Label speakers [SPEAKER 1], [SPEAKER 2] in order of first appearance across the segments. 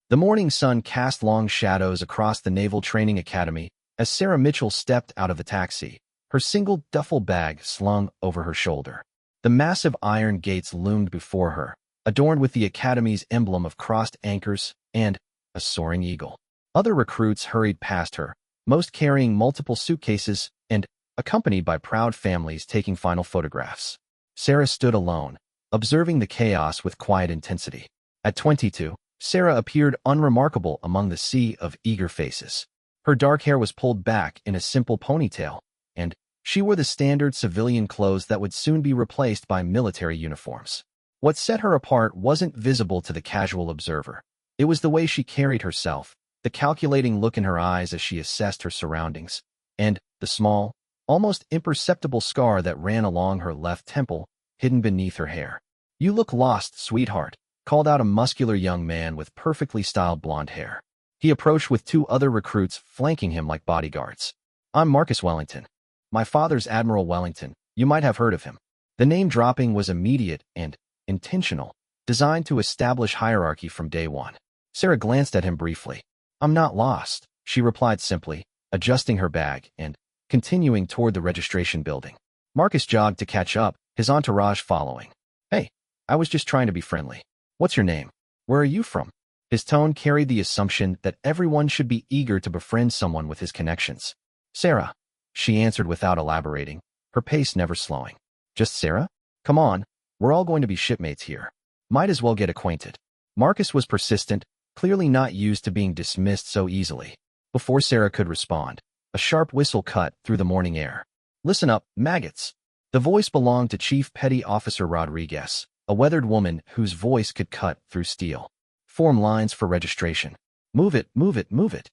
[SPEAKER 1] The morning sun cast long shadows across the Naval Training Academy as Sarah Mitchell stepped out of the taxi, her single duffel bag slung over her shoulder. The massive iron gates loomed before her, adorned with the Academy's emblem of crossed anchors and a soaring eagle. Other recruits hurried past her, most carrying multiple suitcases and accompanied by proud families taking final photographs. Sarah stood alone, observing the chaos with quiet intensity. At 22, Sarah appeared unremarkable among the sea of eager faces. Her dark hair was pulled back in a simple ponytail, and she wore the standard civilian clothes that would soon be replaced by military uniforms. What set her apart wasn't visible to the casual observer. It was the way she carried herself, the calculating look in her eyes as she assessed her surroundings, and the small, almost imperceptible scar that ran along her left temple, hidden beneath her hair. "You look lost, sweetheart," called out a muscular young man with perfectly styled blonde hair. He approached with two other recruits flanking him like bodyguards. "I'm Marcus Wellington. My father's Admiral Wellington. You might have heard of him." The name dropping was immediate and intentional, designed to establish hierarchy from day one. Sarah glanced at him briefly. "I'm not lost," she replied simply, adjusting her bag and continuing toward the registration building. Marcus jogged to catch up, his entourage following. "Hey, I was just trying to be friendly. What's your name? Where are you from?" His tone carried the assumption that everyone should be eager to befriend someone with his connections. "Sarah," she answered without elaborating, her pace never slowing. "Just Sarah? Come on, we're all going to be shipmates here. Might as well get acquainted." Marcus was persistent, clearly not used to being dismissed so easily. Before Sarah could respond, a sharp whistle cut through the morning air. "Listen up, maggots." The voice belonged to Chief Petty Officer Rodriguez, a weathered woman whose voice could cut through steel. "Form lines for registration. Move it, move it, move it."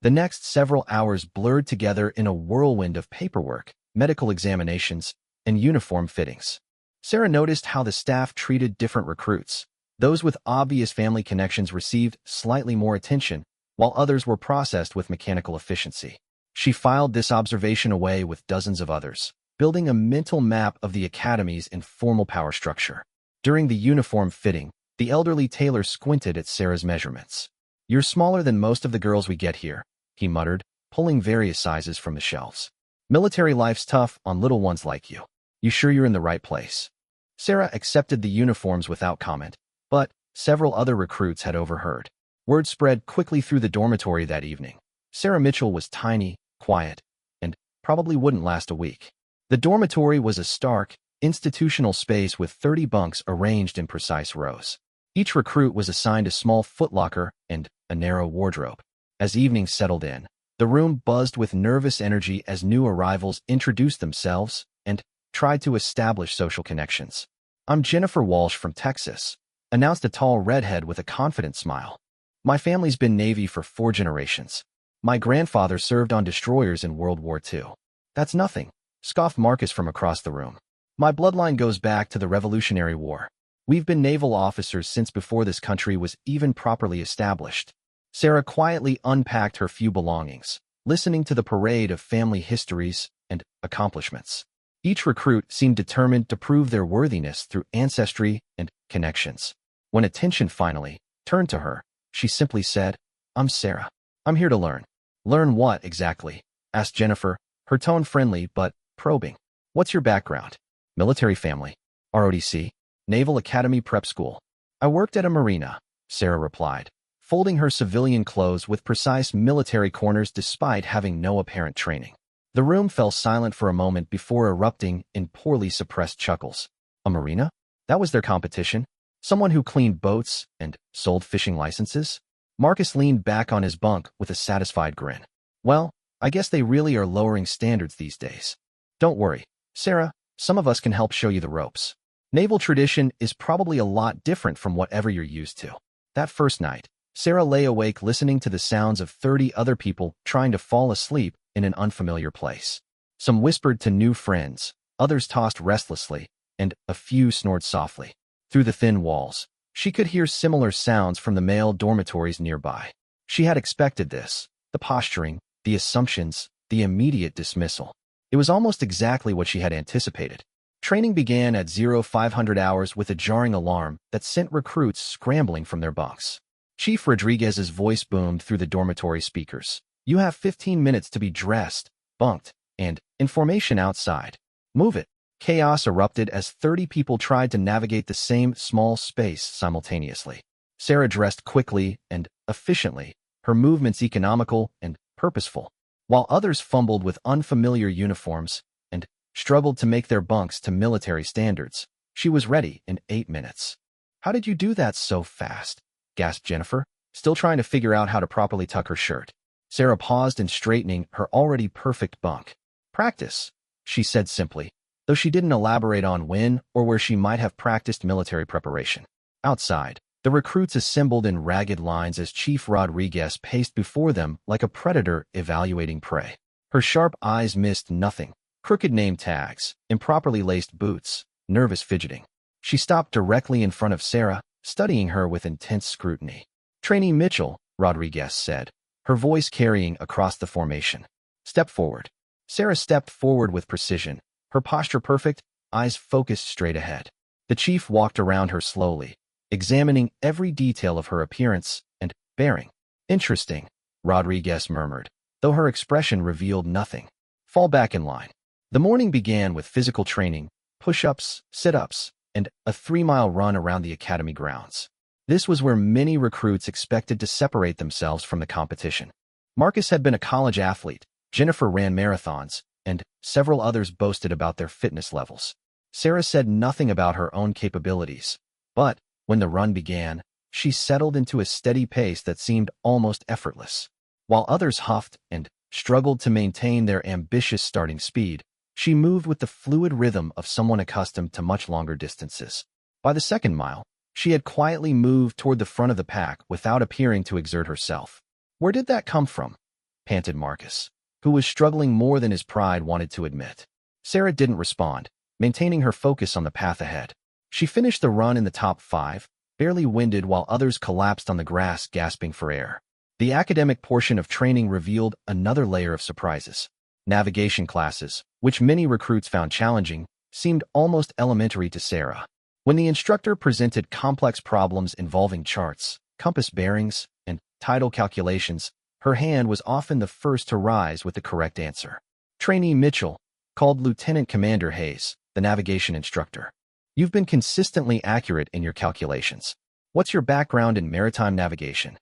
[SPEAKER 1] The next several hours blurred together in a whirlwind of paperwork, medical examinations, and uniform fittings. Sarah noticed how the staff treated different recruits. Those with obvious family connections received slightly more attention, while others were processed with mechanical efficiency. She filed this observation away with dozens of others, building a mental map of the Academy's informal power structure. During the uniform fitting, the elderly tailor squinted at Sarah's measurements. "You're smaller than most of the girls we get here," he muttered, pulling various sizes from the shelves. "Military life's tough on little ones like you. You sure you're in the right place?" Sarah accepted the uniforms without comment, but several other recruits had overheard. Word spread quickly through the dormitory that evening. Sarah Mitchell was tiny, quiet, and probably wouldn't last a week. The dormitory was a stark, institutional space with 30 bunks arranged in precise rows. Each recruit was assigned a small footlocker and a narrow wardrobe. As evening settled in, the room buzzed with nervous energy as new arrivals introduced themselves and tried to establish social connections. "I'm Jennifer Walsh from Texas," announced a tall redhead with a confident smile. "My family's been Navy for 4 generations. My grandfather served on destroyers in World War II. "That's nothing," scoffed Marcus from across the room. "My bloodline goes back to the Revolutionary War. We've been naval officers since before this country was even properly established." Sarah quietly unpacked her few belongings, listening to the parade of family histories and accomplishments. Each recruit seemed determined to prove their worthiness through ancestry and connections. When attention finally turned to her, she simply said, "I'm Sarah. I'm here to learn." "Learn what exactly?" asked Jennifer, her tone friendly but probing. "What's your background?" "Military family. ROTC. Naval Academy Prep School." "I worked at a marina," Sarah replied, folding her civilian clothes with precise military corners despite having no apparent training. The room fell silent for a moment before erupting in poorly suppressed chuckles. A marina? That was their competition? Someone who cleaned boats and sold fishing licenses? Marcus leaned back on his bunk with a satisfied grin. "Well, I guess they really are lowering standards these days. Don't worry, Sarah, some of us can help show you the ropes. Naval tradition is probably a lot different from whatever you're used to." That first night, Sarah lay awake listening to the sounds of 30 other people trying to fall asleep in an unfamiliar place. Some whispered to new friends, others tossed restlessly, and a few snored softly. Through the thin walls, she could hear similar sounds from the male dormitories nearby. She had expected this, the posturing, the assumptions, the immediate dismissal. It was almost exactly what she had anticipated. Training began at 0500 hours with a jarring alarm that sent recruits scrambling from their bunks. Chief Rodriguez's voice boomed through the dormitory speakers. You have 15 minutes to be dressed, bunked, and in formation outside. Move it. Chaos erupted as 30 people tried to navigate the same small space simultaneously. Sarah dressed quickly and efficiently, her movements economical and purposeful, while others fumbled with unfamiliar uniforms and struggled to make their bunks to military standards. She was ready in 8 minutes. How did you do that so fast? Gasped Jennifer, still trying to figure out how to properly tuck her shirt. Sarah paused in straightening her already perfect bunk. Practice, she said simply, though she didn't elaborate on when or where she might have practiced military preparation. Outside, the recruits assembled in ragged lines as Chief Rodriguez paced before them like a predator evaluating prey. Her sharp eyes missed nothing: crooked name tags, improperly laced boots, nervous fidgeting. She stopped directly in front of Sarah, studying her with intense scrutiny. Trainee Mitchell, Rodriguez said, her voice carrying across the formation. Step forward. Sarah stepped forward with precision, her posture perfect, eyes focused straight ahead. The chief walked around her slowly, examining every detail of her appearance and bearing. Interesting, Rodriguez murmured, though her expression revealed nothing. Fall back in line. The morning began with physical training, push-ups, sit-ups, and a 3-mile run around the academy grounds. This was where many recruits expected to separate themselves from the competition. Marcus had been a college athlete, Jennifer ran marathons, and several others boasted about their fitness levels. Sarah said nothing about her own capabilities, but when the run began, she settled into a steady pace that seemed almost effortless. While others huffed and struggled to maintain their ambitious starting speed, she moved with the fluid rhythm of someone accustomed to much longer distances. By the second mile, she had quietly moved toward the front of the pack without appearing to exert herself. Where did that come from? Panted Marcus, who was struggling more than his pride wanted to admit. Sarah didn't respond, maintaining her focus on the path ahead. She finished the run in the top 5, barely winded while others collapsed on the grass gasping for air. The academic portion of training revealed another layer of surprises. Navigation classes, which many recruits found challenging, seemed almost elementary to Sarah. When the instructor presented complex problems involving charts, compass bearings, and tidal calculations, her hand was often the first to rise with the correct answer. Trainee Mitchell called Lieutenant Commander Hayes, the navigation instructor. You've been consistently accurate in your calculations. What's your background in maritime navigation?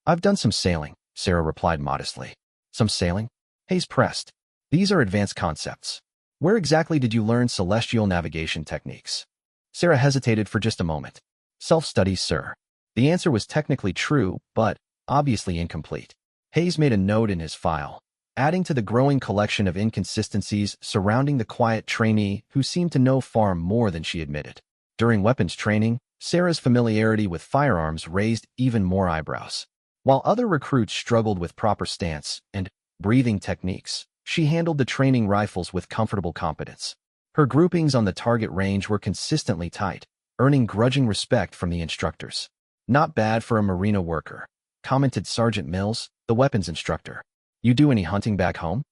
[SPEAKER 1] I've done some sailing, Sarah replied modestly. Some sailing? Hayes pressed. These are advanced concepts. Where exactly did you learn celestial navigation techniques? Sarah hesitated for just a moment. Self-study, sir. The answer was technically true, but obviously incomplete. Hayes made a note in his file, adding to the growing collection of inconsistencies surrounding the quiet trainee who seemed to know far more than she admitted. During weapons training, Sarah's familiarity with firearms raised even more eyebrows. While other recruits struggled with proper stance and breathing techniques, she handled the training rifles with comfortable competence. Her groupings on the target range were consistently tight, earning grudging respect from the instructors. Not bad for a marina worker, commented Sergeant Mills, the weapons instructor. You do any hunting back home?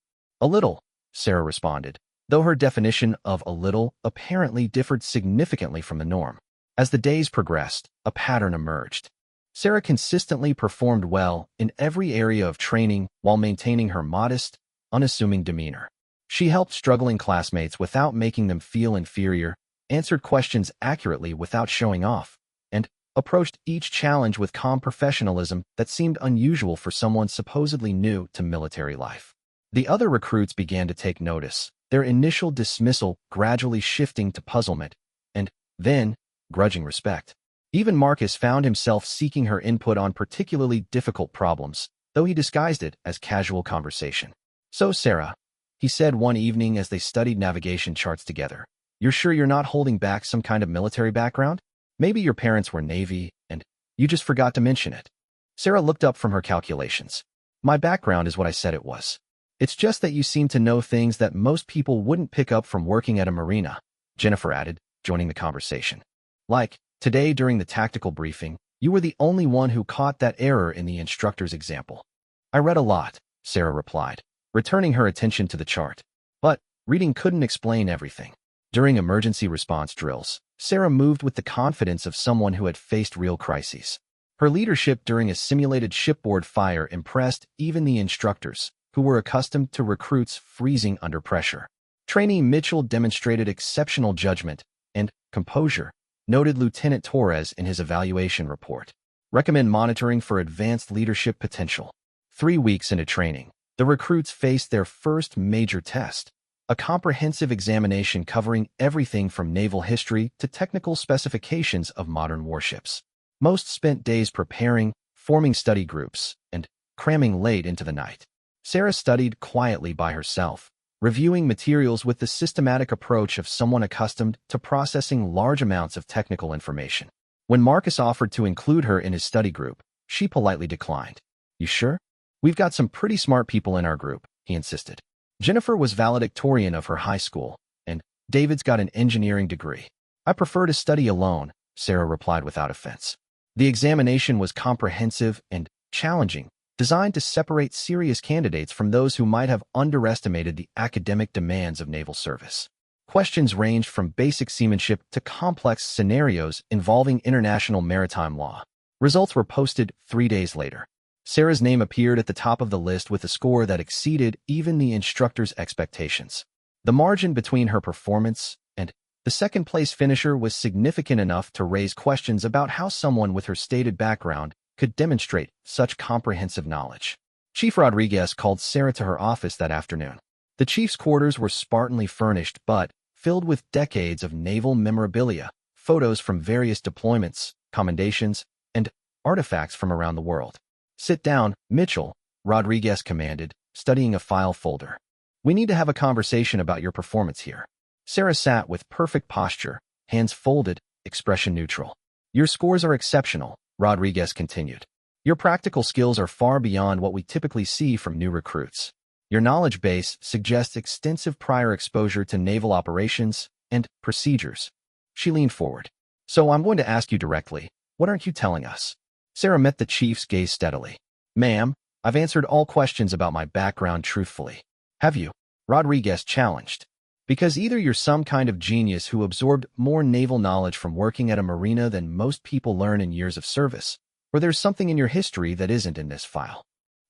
[SPEAKER 1] A little, Sarah responded, though her definition of a little apparently differed significantly from the norm. As the days progressed, a pattern emerged. Sarah consistently performed well in every area of training while maintaining her modest, unassuming demeanor. She helped struggling classmates without making them feel inferior, answered questions accurately without showing off, and approached each challenge with calm professionalism that seemed unusual for someone supposedly new to military life. The other recruits began to take notice, their initial dismissal gradually shifting to puzzlement, and then grudging respect. Even Marcus found himself seeking her input on particularly difficult problems, though he disguised it as casual conversation. So, Sarah, he said one evening as they studied navigation charts together, you're sure you're not holding back some kind of military background? Maybe your parents were Navy, and you just forgot to mention it. Sarah looked up from her calculations. My background is what I said it was. It's just that you seem to know things that most people wouldn't pick up from working at a marina, Jennifer added, joining the conversation. Like, today during the tactical briefing, you were the only one who caught that error in the instructor's example. I read a lot, Sarah replied, returning her attention to the chart. But reading couldn't explain everything. During emergency response drills, Sarah moved with the confidence of someone who had faced real crises. Her leadership during a simulated shipboard fire impressed even the instructors, who were accustomed to recruits freezing under pressure. Trainee Mitchell demonstrated exceptional judgment and composure, noted Lieutenant Torres in his evaluation report. Recommend monitoring for advanced leadership potential. 3 weeks into training, the recruits faced their first major test, a comprehensive examination covering everything from naval history to technical specifications of modern warships. Most spent days preparing, forming study groups, and cramming late into the night. Sarah studied quietly by herself, reviewing materials with the systematic approach of someone accustomed to processing large amounts of technical information. When Marcus offered to include her in his study group, she politely declined. "You sure? We've got some pretty smart people in our group," he insisted. Jennifer was valedictorian of her high school, and David's got an engineering degree. "I prefer to study alone," Sarah replied without offense. The examination was comprehensive and challenging, designed to separate serious candidates from those who might have underestimated the academic demands of naval service. Questions ranged from basic seamanship to complex scenarios involving international maritime law. Results were posted 3 days later. Sarah's name appeared at the top of the list with a score that exceeded even the instructor's expectations. The margin between her performance and the second-place finisher was significant enough to raise questions about how someone with her stated background could demonstrate such comprehensive knowledge. Chief Rodriguez called Sarah to her office that afternoon. The chief's quarters were spartanly furnished but filled with decades of naval memorabilia, photos from various deployments, commendations, and artifacts from around the world. "Sit down, Mitchell," Rodriguez commanded, studying a file folder. "We need to have a conversation about your performance here." Sarah sat with perfect posture, hands folded, expression neutral. "Your scores are exceptional," Rodriguez continued. "Your practical skills are far beyond what we typically see from new recruits. Your knowledge base suggests extensive prior exposure to naval operations and procedures." She leaned forward. "So I'm going to ask you directly, what aren't you telling us?" Sarah met the chief's gaze steadily. "Ma'am, I've answered all questions about my background truthfully." "Have you?" Rodriguez challenged. "Because either you're some kind of genius who absorbed more naval knowledge from working at a marina than most people learn in years of service, or there's something in your history that isn't in this file."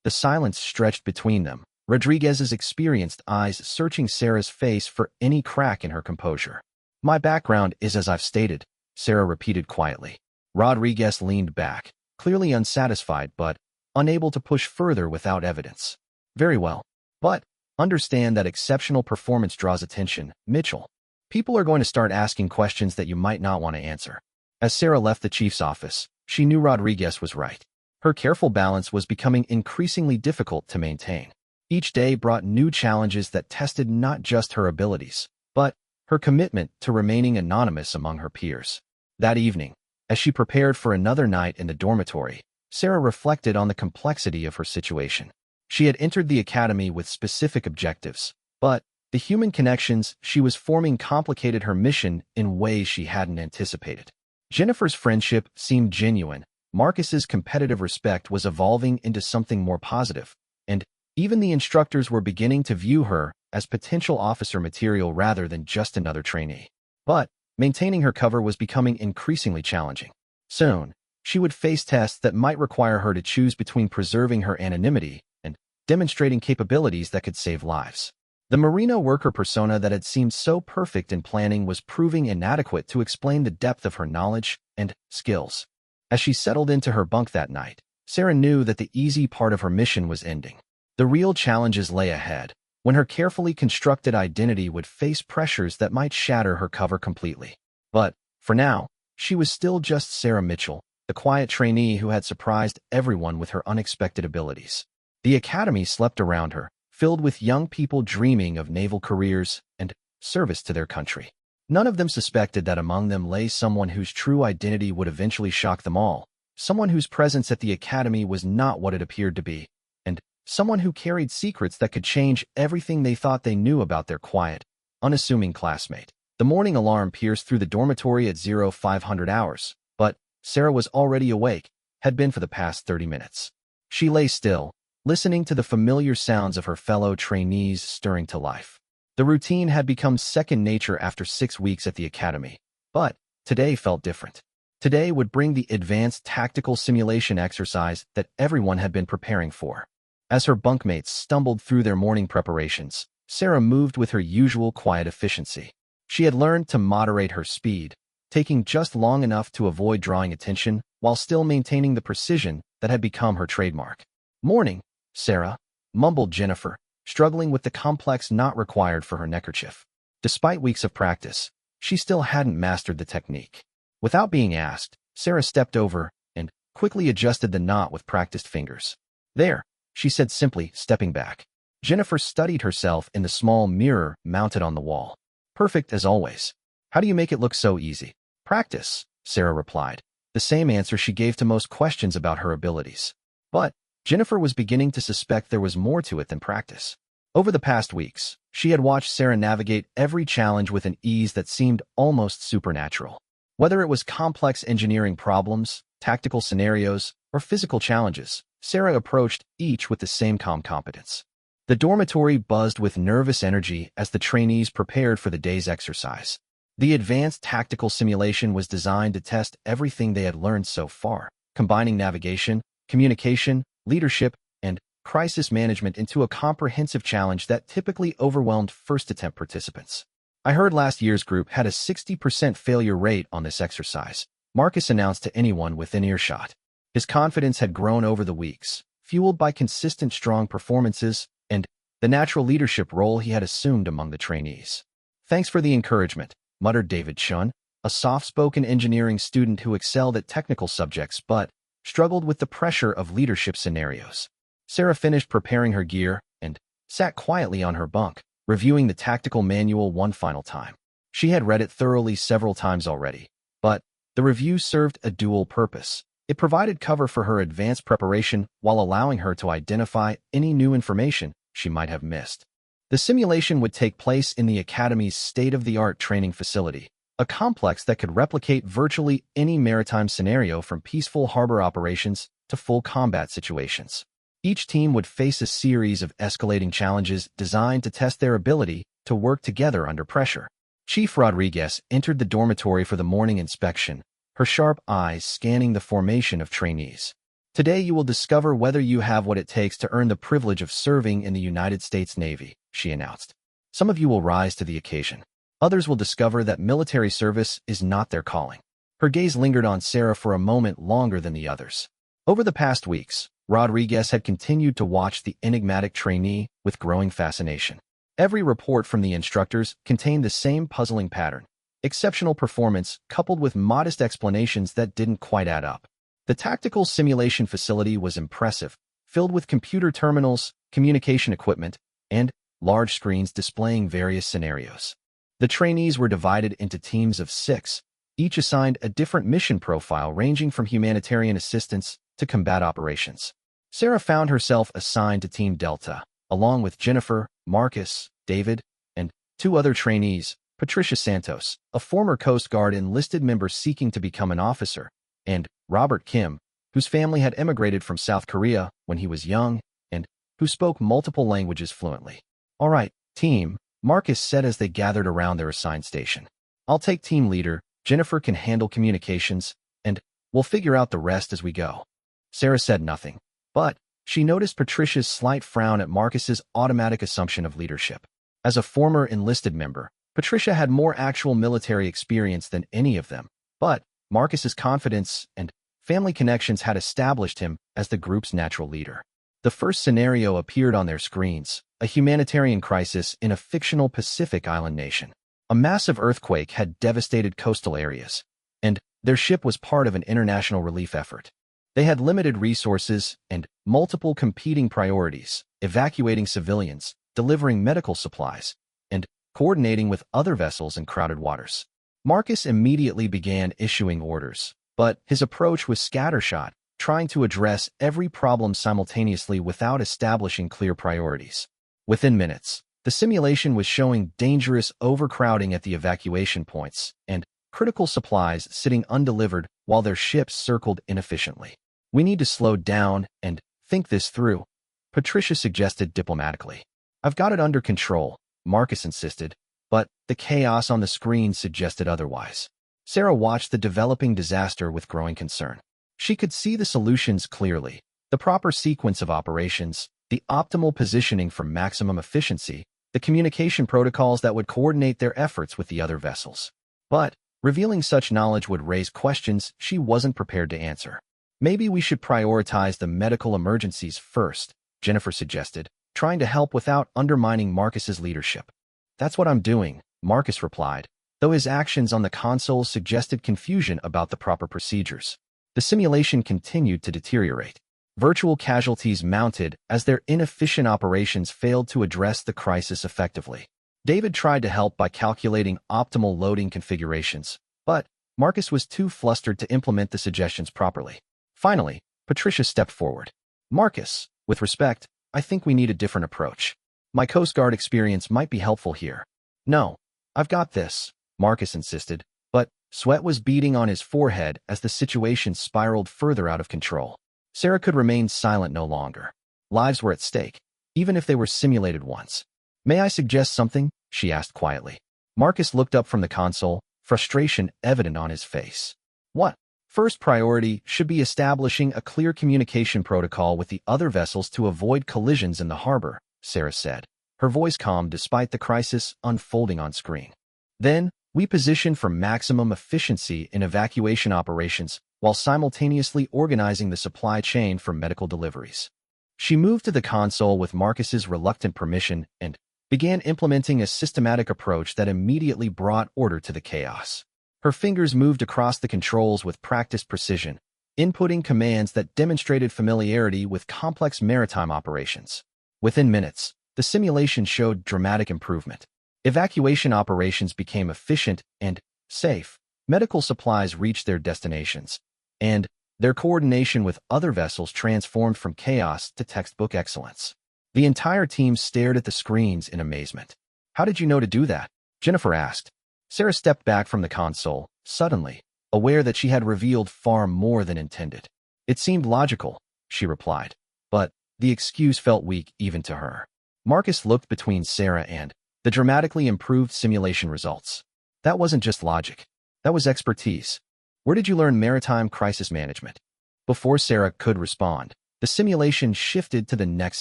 [SPEAKER 1] The silence stretched between them, Rodriguez's experienced eyes searching Sarah's face for any crack in her composure. "My background is as I've stated," Sarah repeated quietly. Rodriguez leaned back, clearly unsatisfied but unable to push further without evidence. "Very well. But understand that exceptional performance draws attention, Mitchell. People are going to start asking questions that you might not want to answer." As Sarah left the chief's office, she knew Rodriguez was right. Her careful balance was becoming increasingly difficult to maintain. Each day brought new challenges that tested not just her abilities, but her commitment to remaining anonymous among her peers. That evening, as she prepared for another night in the dormitory, Sarah reflected on the complexity of her situation. She had entered the academy with specific objectives, but the human connections she was forming complicated her mission in ways she hadn't anticipated. Jennifer's friendship seemed genuine, Marcus's competitive respect was evolving into something more positive, and even the instructors were beginning to view her as potential officer material rather than just another trainee. But maintaining her cover was becoming increasingly challenging. Soon, she would face tests that might require her to choose between preserving her anonymity and demonstrating capabilities that could save lives. The marina worker persona that had seemed so perfect in planning was proving inadequate to explain the depth of her knowledge and skills. As she settled into her bunk that night, Sarah knew that the easy part of her mission was ending. The real challenges lay ahead, when her carefully constructed identity would face pressures that might shatter her cover completely. But, for now, she was still just Sarah Mitchell, the quiet trainee who had surprised everyone with her unexpected abilities. The academy slept around her, filled with young people dreaming of naval careers and service to their country. None of them suspected that among them lay someone whose true identity would eventually shock them all, someone whose presence at the academy was not what it appeared to be, and someone who carried secrets that could change everything they thought they knew about their quiet, unassuming classmate. The morning alarm pierced through the dormitory at 0500 hours, but Sarah was already awake, had been for the past 30 minutes. She lay still, listening to the familiar sounds of her fellow trainees stirring to life. The routine had become second nature after 6 weeks at the academy, but today felt different. Today would bring the advanced tactical simulation exercise that everyone had been preparing for. As her bunkmates stumbled through their morning preparations, Sarah moved with her usual quiet efficiency. She had learned to moderate her speed, taking just long enough to avoid drawing attention while still maintaining the precision that had become her trademark. "Morning, Sarah," mumbled Jennifer, struggling with the complex knot required for her neckerchief. Despite weeks of practice, she still hadn't mastered the technique. Without being asked, Sarah stepped over and quickly adjusted the knot with practiced fingers. "There," she said simply, stepping back. Jennifer studied herself in the small mirror mounted on the wall. "Perfect as always. How do you make it look so easy?" "Practice," Sarah replied, the same answer she gave to most questions about her abilities. But Jennifer was beginning to suspect there was more to it than practice. Over the past weeks, she had watched Sarah navigate every challenge with an ease that seemed almost supernatural. Whether it was complex engineering problems, tactical scenarios, or physical challenges, Sarah approached each with the same calm competence. The dormitory buzzed with nervous energy as the trainees prepared for the day's exercise. The advanced tactical simulation was designed to test everything they had learned so far, combining navigation, communication, leadership, and crisis management into a comprehensive challenge that typically overwhelmed first-attempt participants. "I heard last year's group had a 60% failure rate on this exercise," Marcus announced to anyone within earshot. His confidence had grown over the weeks, fueled by consistent strong performances and the natural leadership role he had assumed among the trainees. "Thanks for the encouragement," muttered David Chun, a soft-spoken engineering student who excelled at technical subjects but struggled with the pressure of leadership scenarios. Sarah finished preparing her gear and sat quietly on her bunk, reviewing the tactical manual one final time. She had read it thoroughly several times already, but the review served a dual purpose. It provided cover for her advanced preparation while allowing her to identify any new information she might have missed. The simulation would take place in the Academy's state-of-the-art training facility, a complex that could replicate virtually any maritime scenario from peaceful harbor operations to full combat situations. Each team would face a series of escalating challenges designed to test their ability to work together under pressure. Chief Rodriguez entered the dormitory for the morning inspection, her sharp eyes scanning the formation of trainees. "Today you will discover whether you have what it takes to earn the privilege of serving in the United States Navy," she announced. "Some of you will rise to the occasion. Others will discover that military service is not their calling." Her gaze lingered on Sarah for a moment longer than the others. Over the past weeks, Rodriguez had continued to watch the enigmatic trainee with growing fascination. Every report from the instructors contained the same puzzling pattern: exceptional performance coupled with modest explanations that didn't quite add up. The tactical simulation facility was impressive, filled with computer terminals, communication equipment, and large screens displaying various scenarios. The trainees were divided into teams of 6, each assigned a different mission profile ranging from humanitarian assistance to combat operations. Sarah found herself assigned to Team Delta, along with Jennifer, Marcus, David, and 2 other trainees, Patricia Santos, a former Coast Guard enlisted member seeking to become an officer, and Robert Kim, whose family had emigrated from South Korea when he was young and who spoke multiple languages fluently. "All right, team," Marcus said as they gathered around their assigned station. "I'll take team leader, Jennifer can handle communications, and we'll figure out the rest as we go." Sarah said nothing, but she noticed Patricia's slight frown at Marcus's automatic assumption of leadership. As a former enlisted member, Patricia had more actual military experience than any of them, but Marcus's confidence and family connections had established him as the group's natural leader. The first scenario appeared on their screens, a humanitarian crisis in a fictional Pacific island nation. A massive earthquake had devastated coastal areas, and their ship was part of an international relief effort. They had limited resources and multiple competing priorities, evacuating civilians, delivering medical supplies, and coordinating with other vessels in crowded waters. Marcus immediately began issuing orders, but his approach was scattershot, trying to address every problem simultaneously without establishing clear priorities. Within minutes, the simulation was showing dangerous overcrowding at the evacuation points and critical supplies sitting undelivered while their ships circled inefficiently. "We need to slow down and think this through," Patricia suggested diplomatically. "I've got it under control," Marcus insisted, but the chaos on the screen suggested otherwise. Sarah watched the developing disaster with growing concern. She could see the solutions clearly: the proper sequence of operations, the optimal positioning for maximum efficiency, the communication protocols that would coordinate their efforts with the other vessels. But revealing such knowledge would raise questions she wasn't prepared to answer. Maybe we should prioritize the medical emergencies first, Jennifer suggested, trying to help without undermining Marcus's leadership. That's what I'm doing, Marcus replied, though his actions on the console suggested confusion about the proper procedures. The simulation continued to deteriorate. Virtual casualties mounted as their inefficient operations failed to address the crisis effectively. David tried to help by calculating optimal loading configurations, but Marcus was too flustered to implement the suggestions properly. Finally, Patricia stepped forward. Marcus, with respect, I think we need a different approach. My Coast Guard experience might be helpful here. No, I've got this, Marcus insisted, but sweat was beading on his forehead as the situation spiraled further out of control. Sarah could remain silent no longer. Lives were at stake, even if they were simulated once. May I suggest something? She asked quietly. Marcus looked up from the console, frustration evident on his face. What? First priority should be establishing a clear communication protocol with the other vessels to avoid collisions in the harbor, Sarah said, her voice calm despite the crisis unfolding on screen. Then, we position for maximum efficiency in evacuation operations while simultaneously organizing the supply chain for medical deliveries. She moved to the console with Marcus's reluctant permission and began implementing a systematic approach that immediately brought order to the chaos. Her fingers moved across the controls with practiced precision, inputting commands that demonstrated familiarity with complex maritime operations. Within minutes, the simulation showed dramatic improvement. Evacuation operations became efficient and safe, medical supplies reached their destinations, and their coordination with other vessels transformed from chaos to textbook excellence. The entire team stared at the screens in amazement. How did you know to do that? Jennifer asked. Sarah stepped back from the console, suddenly, aware that she had revealed far more than intended. It seemed logical, she replied, but the excuse felt weak even to her. Marcus looked between Sarah and the dramatically improved simulation results. That wasn't just logic. That was expertise. Where did you learn maritime crisis management? Before Sarah could respond, the simulation shifted to the next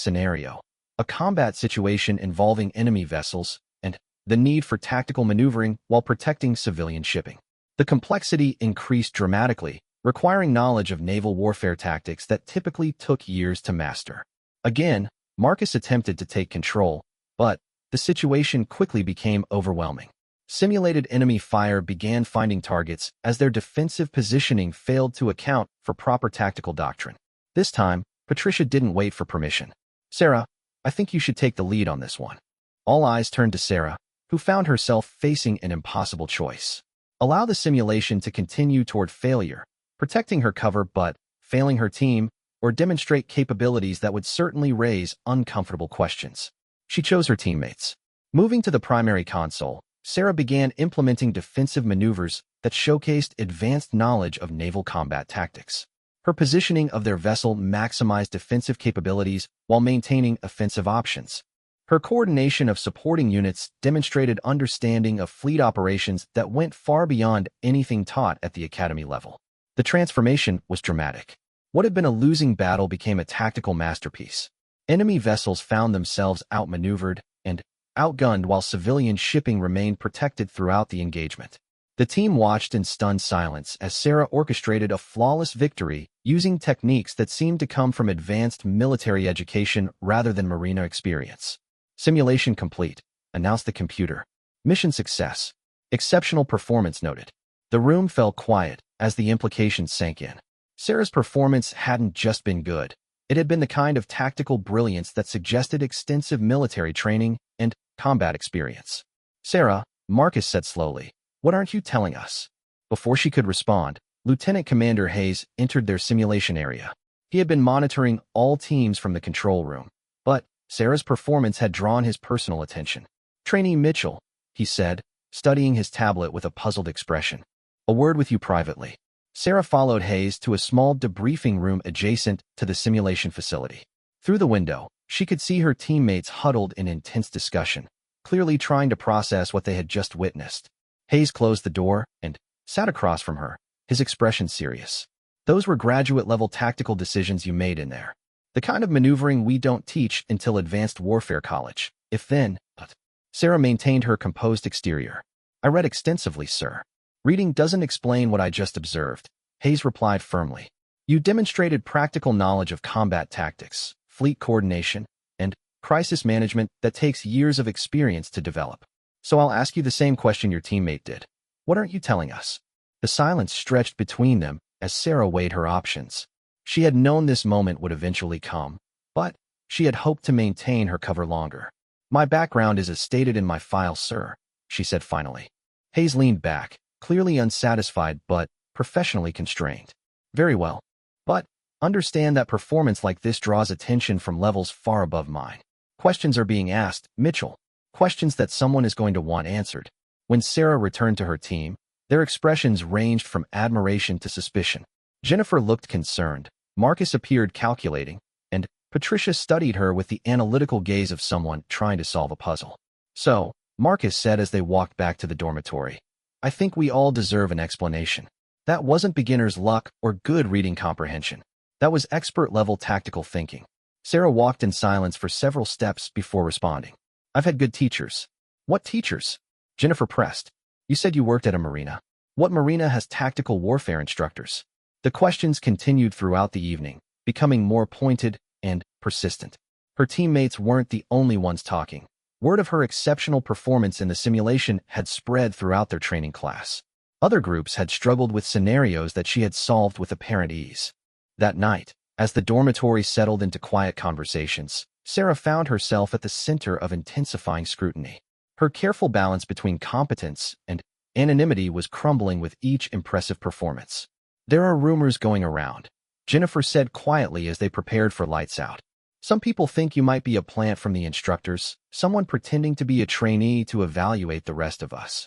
[SPEAKER 1] scenario, a combat situation involving enemy vessels and the need for tactical maneuvering while protecting civilian shipping. The complexity increased dramatically, requiring knowledge of naval warfare tactics that typically took years to master. Again, Marcus attempted to take control, but the situation quickly became overwhelming. Simulated enemy fire began finding targets as their defensive positioning failed to account for proper tactical doctrine. This time, Patricia didn't wait for permission. Sarah, I think you should take the lead on this one. All eyes turned to Sarah, who found herself facing an impossible choice. Allow the simulation to continue toward failure, protecting her cover but failing her team, or demonstrate capabilities that would certainly raise uncomfortable questions. She chose her teammates. Moving to the primary console, Sarah began implementing defensive maneuvers that showcased advanced knowledge of naval combat tactics. Her positioning of their vessel maximized defensive capabilities while maintaining offensive options. Her coordination of supporting units demonstrated understanding of fleet operations that went far beyond anything taught at the academy level. The transformation was dramatic. What had been a losing battle became a tactical masterpiece. Enemy vessels found themselves outmaneuvered and outgunned while civilian shipping remained protected throughout the engagement. The team watched in stunned silence as Sarah orchestrated a flawless victory using techniques that seemed to come from advanced military education rather than marina experience. Simulation complete, announced the computer. Mission success. Exceptional performance noted. The room fell quiet as the implications sank in. Sarah's performance hadn't just been good. It had been the kind of tactical brilliance that suggested extensive military training and combat experience. Sarah, Marcus said slowly, what aren't you telling us? Before she could respond, Lieutenant Commander Hayes entered their simulation area. He had been monitoring all teams from the control room, but Sarah's performance had drawn his personal attention. Trainee Mitchell, he said, studying his tablet with a puzzled expression. A word with you privately. Sarah followed Hayes to a small debriefing room adjacent to the simulation facility. Through the window, she could see her teammates huddled in intense discussion, clearly trying to process what they had just witnessed. Hayes closed the door, and sat across from her, his expression serious. Those were graduate-level tactical decisions you made in there. The kind of maneuvering we don't teach until advanced warfare college, if then. But Sarah maintained her composed exterior. I read extensively, sir. Reading doesn't explain what I just observed, Hayes replied firmly. You demonstrated practical knowledge of combat tactics, fleet coordination, and crisis management that takes years of experience to develop. So I'll ask you the same question your teammate did. What aren't you telling us? The silence stretched between them as Sarah weighed her options. She had known this moment would eventually come, but she had hoped to maintain her cover longer. My background is as stated in my file, sir, she said finally. Hayes leaned back, clearly unsatisfied but professionally constrained. Very well. But understand that performance like this draws attention from levels far above mine. Questions are being asked, Mitchell. Questions that someone is going to want answered. When Sarah returned to her team, their expressions ranged from admiration to suspicion. Jennifer looked concerned, Marcus appeared calculating, and Patricia studied her with the analytical gaze of someone trying to solve a puzzle. So, Marcus said as they walked back to the dormitory, I think we all deserve an explanation. That wasn't beginner's luck or good reading comprehension. That was expert-level tactical thinking. Sarah walked in silence for several steps before responding. I've had good teachers. What teachers? Jennifer pressed. You said you worked at a marina. What marina has tactical warfare instructors? The questions continued throughout the evening, becoming more pointed and persistent. Her teammates weren't the only ones talking. Word of her exceptional performance in the simulation had spread throughout their training class. Other groups had struggled with scenarios that she had solved with apparent ease. That night, as the dormitory settled into quiet conversations, Sarah found herself at the center of intensifying scrutiny. Her careful balance between competence and anonymity was crumbling with each impressive performance. There are rumors going around, Jennifer said quietly as they prepared for lights out. Some people think you might be a plant from the instructors, someone pretending to be a trainee to evaluate the rest of us.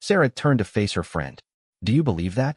[SPEAKER 1] Sarah turned to face her friend. Do you believe that?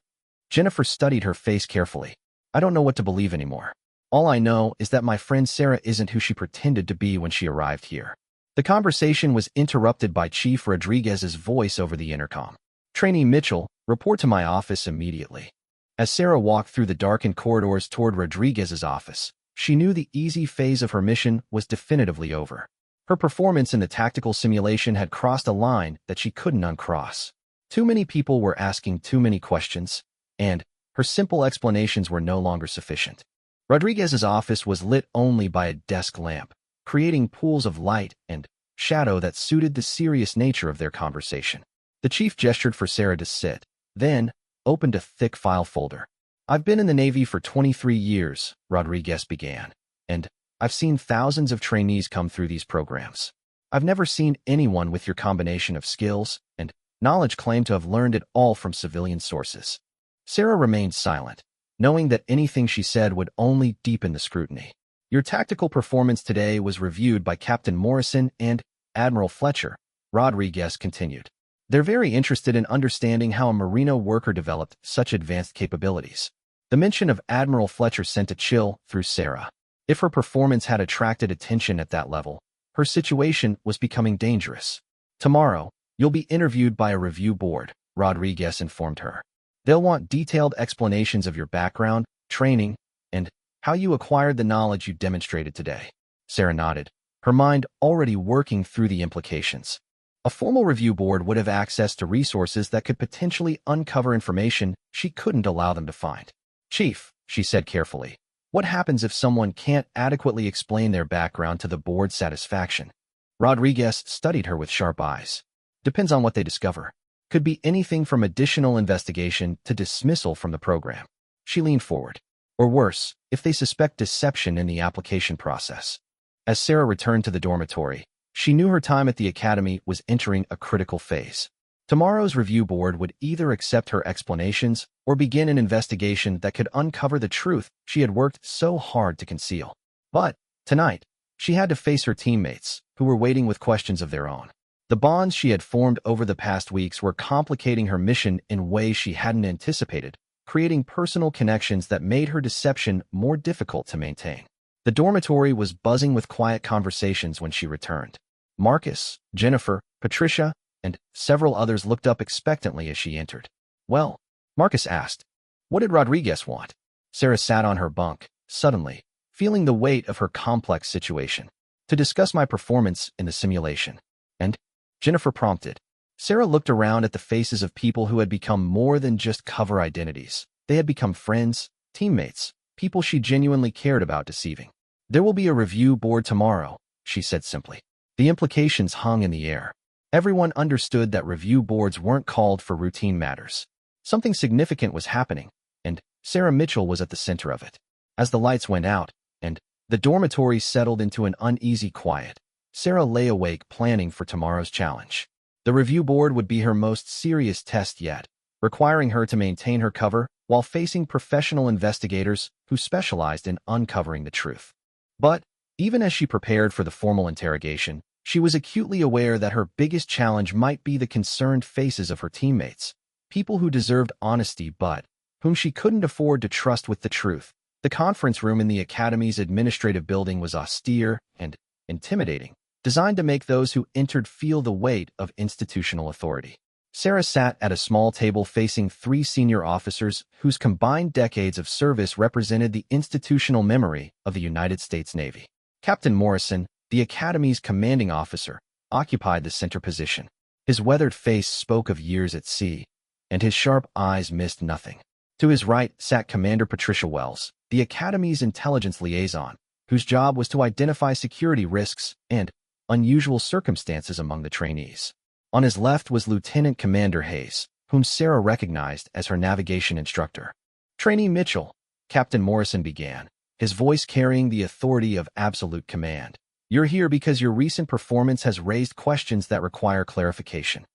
[SPEAKER 1] Jennifer studied her face carefully. I don't know what to believe anymore. All I know is that my friend Sarah isn't who she pretended to be when she arrived here. The conversation was interrupted by Chief Rodriguez's voice over the intercom. Trainee Mitchell, report to my office immediately. As Sarah walked through the darkened corridors toward Rodriguez's office, she knew the easy phase of her mission was definitively over. Her performance in the tactical simulation had crossed a line that she couldn't uncross. Too many people were asking too many questions, and her simple explanations were no longer sufficient. Rodriguez's office was lit only by a desk lamp, creating pools of light and shadow that suited the serious nature of their conversation. The chief gestured for Sarah to sit, then opened a thick file folder. I've been in the Navy for 23 years, Rodriguez began, and I've seen thousands of trainees come through these programs. I've never seen anyone with your combination of skills and knowledge claim to have learned it all from civilian sources. Sarah remained silent, knowing that anything she said would only deepen the scrutiny. Your tactical performance today was reviewed by Captain Morrison and Admiral Fletcher, Rodriguez continued. They're very interested in understanding how a Marina worker developed such advanced capabilities. The mention of Admiral Fletcher sent a chill through Sarah. If her performance had attracted attention at that level, her situation was becoming dangerous. Tomorrow, you'll be interviewed by a review board, Rodriguez informed her. They'll want detailed explanations of your background, training, and how you acquired the knowledge you demonstrated today. Sarah nodded, her mind already working through the implications. A formal review board would have access to resources that could potentially uncover information she couldn't allow them to find. Chief, she said carefully, what happens if someone can't adequately explain their background to the board's satisfaction? Rodriguez studied her with sharp eyes. Depends on what they discover. Could be anything from additional investigation to dismissal from the program. She leaned forward. Or worse, if they suspect deception in the application process. As Sarah returned to the dormitory, she knew her time at the academy was entering a critical phase. Tomorrow's review board would either accept her explanations or begin an investigation that could uncover the truth she had worked so hard to conceal. But, tonight, she had to face her teammates, who were waiting with questions of their own. The bonds she had formed over the past weeks were complicating her mission in ways she hadn't anticipated, creating personal connections that made her deception more difficult to maintain. The dormitory was buzzing with quiet conversations when she returned. Marcus, Jennifer, Patricia, and several others looked up expectantly as she entered. Well, Marcus asked. What did Rodriguez want? Sarah sat on her bunk, suddenly, feeling the weight of her complex situation. To discuss my performance in the simulation. And? Jennifer prompted. Sarah looked around at the faces of people who had become more than just cover identities. They had become friends, teammates, people she genuinely cared about deceiving. There will be a review board tomorrow, she said simply. The implications hung in the air. Everyone understood that review boards weren't called for routine matters. Something significant was happening, and Sarah Mitchell was at the center of it. As the lights went out, and the dormitory settled into an uneasy quiet, Sarah lay awake planning for tomorrow's challenge. The review board would be her most serious test yet, requiring her to maintain her cover while facing professional investigators who specialized in uncovering the truth. But, even as she prepared for the formal interrogation, she was acutely aware that her biggest challenge might be the concerned faces of her teammates, people who deserved honesty but whom she couldn't afford to trust with the truth. The conference room in the Academy's administrative building was austere and intimidating, designed to make those who entered feel the weight of institutional authority. Sarah sat at a small table facing 3 senior officers whose combined decades of service represented the institutional memory of the United States Navy. Captain Morrison, the Academy's commanding officer, occupied the center position. His weathered face spoke of years at sea, and his sharp eyes missed nothing. To his right sat Commander Patricia Wells, the Academy's intelligence liaison, whose job was to identify security risks and unusual circumstances among the trainees. On his left was Lieutenant Commander Hayes, whom Sarah recognized as her navigation instructor. Trainee Mitchell, Captain Morrison began, his voice carrying the authority of absolute command. You're here because your recent performance has raised questions that require clarification.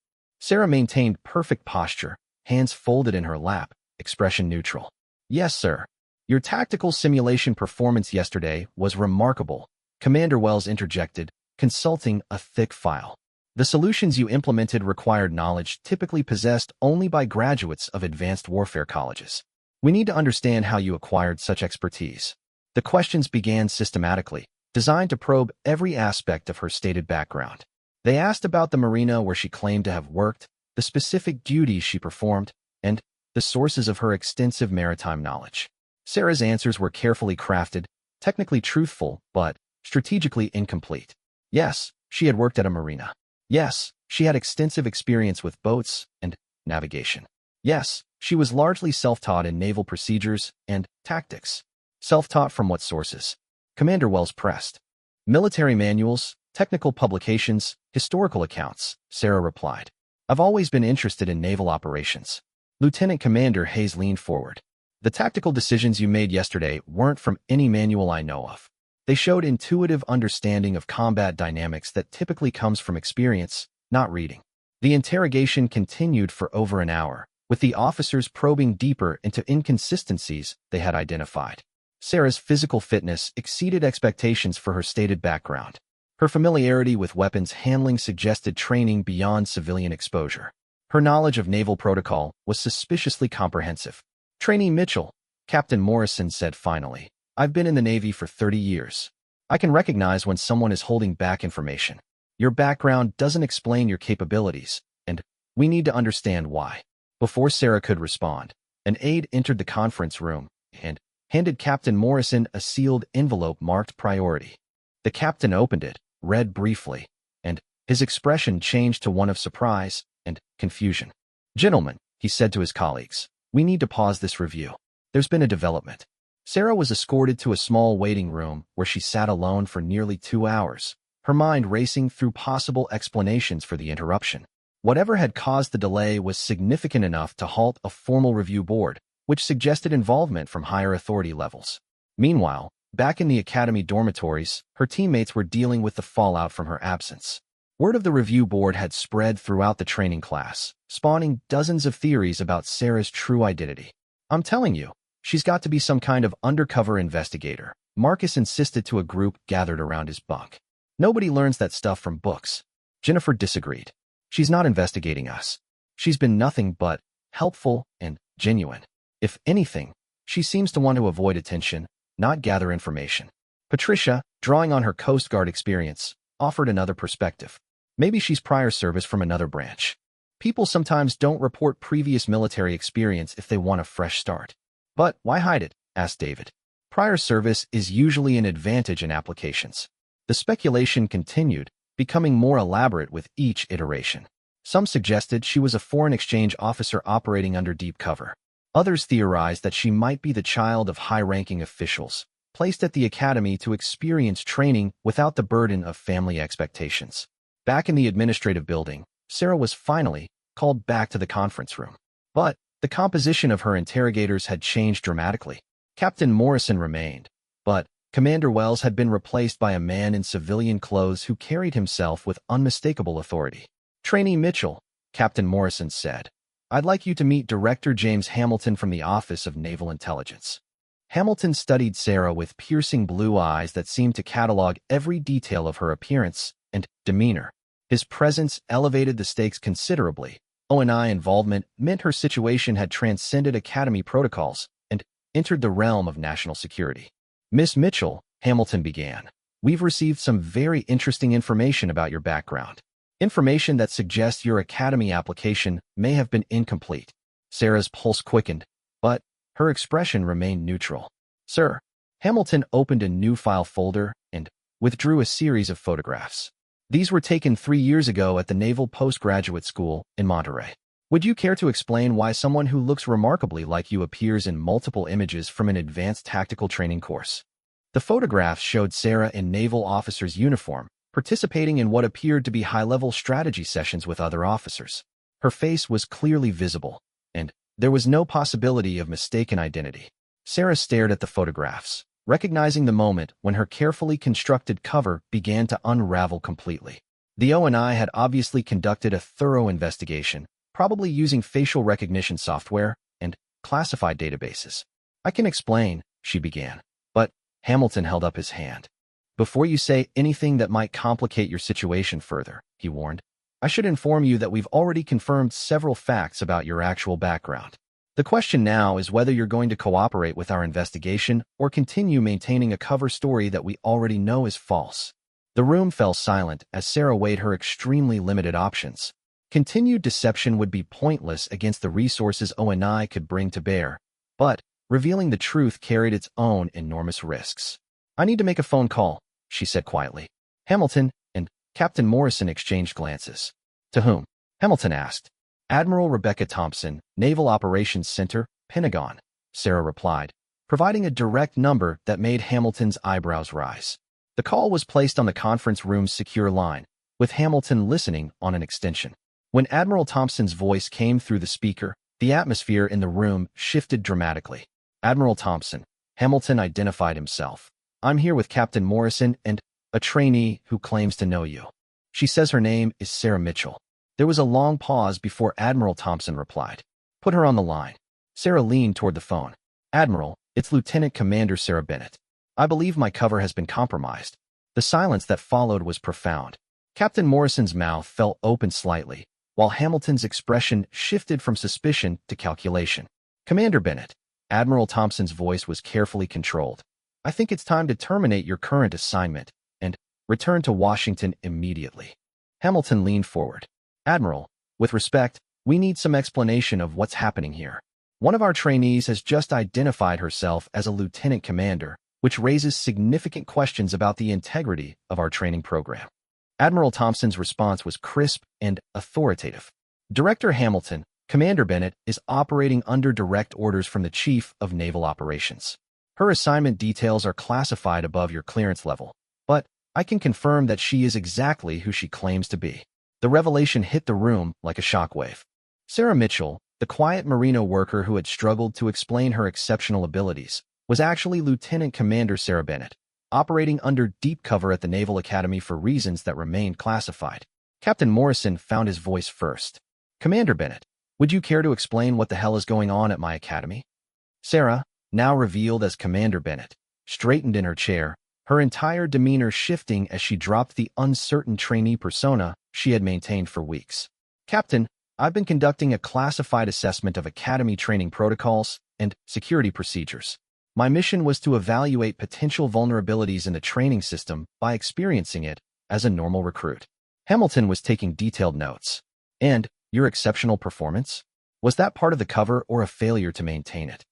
[SPEAKER 1] Sarah maintained perfect posture, hands folded in her lap, expression neutral. Yes, sir. Your tactical simulation performance yesterday was remarkable, Commander Wells interjected, consulting a thick file. The solutions you implemented required knowledge typically possessed only by graduates of advanced warfare colleges. We need to understand how you acquired such expertise. The questions began systematically, designed to probe every aspect of her stated background. They asked about the marina where she claimed to have worked, the specific duties she performed, and the sources of her extensive maritime knowledge. Sarah's answers were carefully crafted, technically truthful, but strategically incomplete. Yes, she had worked at a marina. Yes, she had extensive experience with boats and navigation. Yes, she was largely self-taught in naval procedures and tactics. Self-taught from what sources? Commander Wells pressed. Military manuals, technical publications, historical accounts, Sarah replied. I've always been interested in naval operations. Lieutenant Commander Hayes leaned forward. The tactical decisions you made yesterday weren't from any manual I know of. They showed intuitive understanding of combat dynamics that typically comes from experience, not reading. The interrogation continued for over an hour, with the officers probing deeper into inconsistencies they had identified. Sarah's physical fitness exceeded expectations for her stated background. Her familiarity with weapons handling suggested training beyond civilian exposure. Her knowledge of naval protocol was suspiciously comprehensive. Trainee Mitchell, Captain Morrison said finally, I've been in the Navy for 30 years. I can recognize when someone is holding back information. Your background doesn't explain your capabilities, and we need to understand why. Before Sarah could respond, an aide entered the conference room and handed Captain Morrison a sealed envelope marked priority. The captain opened it, read briefly, and his expression changed to one of surprise and confusion. Gentlemen, he said to his colleagues, we need to pause this review. There's been a development. Sarah was escorted to a small waiting room where she sat alone for nearly 2 hours, her mind racing through possible explanations for the interruption. Whatever had caused the delay was significant enough to halt a formal review board, which suggested involvement from higher authority levels. Meanwhile, back in the Academy dormitories, her teammates were dealing with the fallout from her absence. Word of the review board had spread throughout the training class, spawning dozens of theories about Sarah's true identity. I'm telling you, she's got to be some kind of undercover investigator, Marcus insisted to a group gathered around his bunk. Nobody learns that stuff from books. Jennifer disagreed. She's not investigating us. She's been nothing but helpful and genuine. If anything, she seems to want to avoid attention, not gather information. Patricia, drawing on her Coast Guard experience, offered another perspective. Maybe she's prior service from another branch. People sometimes don't report previous military experience if they want a fresh start. But why hide it? Asked David. Prior service is usually an advantage in applications. The speculation continued, becoming more elaborate with each iteration. Some suggested she was a foreign exchange officer operating under deep cover. Others theorized that she might be the child of high-ranking officials, placed at the academy to experience training without the burden of family expectations. Back in the administrative building, Sarah was finally called back to the conference room. But the composition of her interrogators had changed dramatically. Captain Morrison remained, but Commander Wells had been replaced by a man in civilian clothes who carried himself with unmistakable authority. Trainee Mitchell, Captain Morrison said, I'd like you to meet Director James Hamilton from the Office of Naval Intelligence. Hamilton studied Sarah with piercing blue eyes that seemed to catalog every detail of her appearance and demeanor. His presence elevated the stakes considerably. O&I involvement meant her situation had transcended academy protocols and entered the realm of national security. Miss Mitchell, Hamilton began, we've received some very interesting information about your background. Information that suggests your academy application may have been incomplete. Sarah's pulse quickened, but her expression remained neutral. Sir, Hamilton opened a new file folder and withdrew a series of photographs. These were taken 3 years ago at the Naval Postgraduate School in Monterey. Would you care to explain why someone who looks remarkably like you appears in multiple images from an advanced tactical training course? The photographs showed Sarah in naval officer's uniform, participating in what appeared to be high-level strategy sessions with other officers. Her face was clearly visible, and there was no possibility of mistaken identity. Sarah stared at the photographs, recognizing the moment when her carefully constructed cover began to unravel completely. The O&I had obviously conducted a thorough investigation, probably using facial recognition software and classified databases. I can explain, she began, but Hamilton held up his hand. Before you say anything that might complicate your situation further, he warned, I should inform you that we've already confirmed several facts about your actual background. The question now is whether you're going to cooperate with our investigation or continue maintaining a cover story that we already know is false. The room fell silent as Sarah weighed her extremely limited options. Continued deception would be pointless against the resources O&I could bring to bear, but revealing the truth carried its own enormous risks. I need to make a phone call, she said quietly. Hamilton and Captain Morrison exchanged glances. To whom? Hamilton asked. Admiral Rebecca Thompson, Naval Operations Center, Pentagon, Sarah replied, providing a direct number that made Hamilton's eyebrows rise. The call was placed on the conference room's secure line, with Hamilton listening on an extension. When Admiral Thompson's voice came through the speaker, the atmosphere in the room shifted dramatically. Admiral Thompson, Hamilton identified himself. I'm here with Captain Morrison and a trainee who claims to know you. She says her name is Sarah Mitchell. There was a long pause before Admiral Thompson replied. Put her on the line. Sarah leaned toward the phone. Admiral, it's Lieutenant Commander Sarah Bennett. I believe my cover has been compromised. The silence that followed was profound. Captain Morrison's mouth fell open slightly, while Hamilton's expression shifted from suspicion to calculation. Commander Bennett, Admiral Thompson's voice was carefully controlled. I think it's time to terminate your current assignment and return to Washington immediately. Hamilton leaned forward. Admiral, with respect, we need some explanation of what's happening here. One of our trainees has just identified herself as a lieutenant commander, which raises significant questions about the integrity of our training program. Admiral Thompson's response was crisp and authoritative. Director Hamilton, Commander Bennett is operating under direct orders from the Chief of Naval Operations. Her assignment details are classified above your clearance level, but I can confirm that she is exactly who she claims to be. The revelation hit the room like a shockwave. Sarah Mitchell, the quiet Marino worker who had struggled to explain her exceptional abilities, was actually Lieutenant Commander Sarah Bennett, operating under deep cover at the Naval Academy for reasons that remained classified. Captain Morrison found his voice first. Commander Bennett, would you care to explain what the hell is going on at my academy? Sarah, now revealed as Commander Bennett, straightened in her chair, her entire demeanor shifting as she dropped the uncertain trainee persona she had maintained for weeks. Captain, I've been conducting a classified assessment of academy training protocols and security procedures. My mission was to evaluate potential vulnerabilities in the training system by experiencing it as a normal recruit. Hamilton was taking detailed notes. And Your exceptional performance? Was that part of the cover or a failure to maintain it?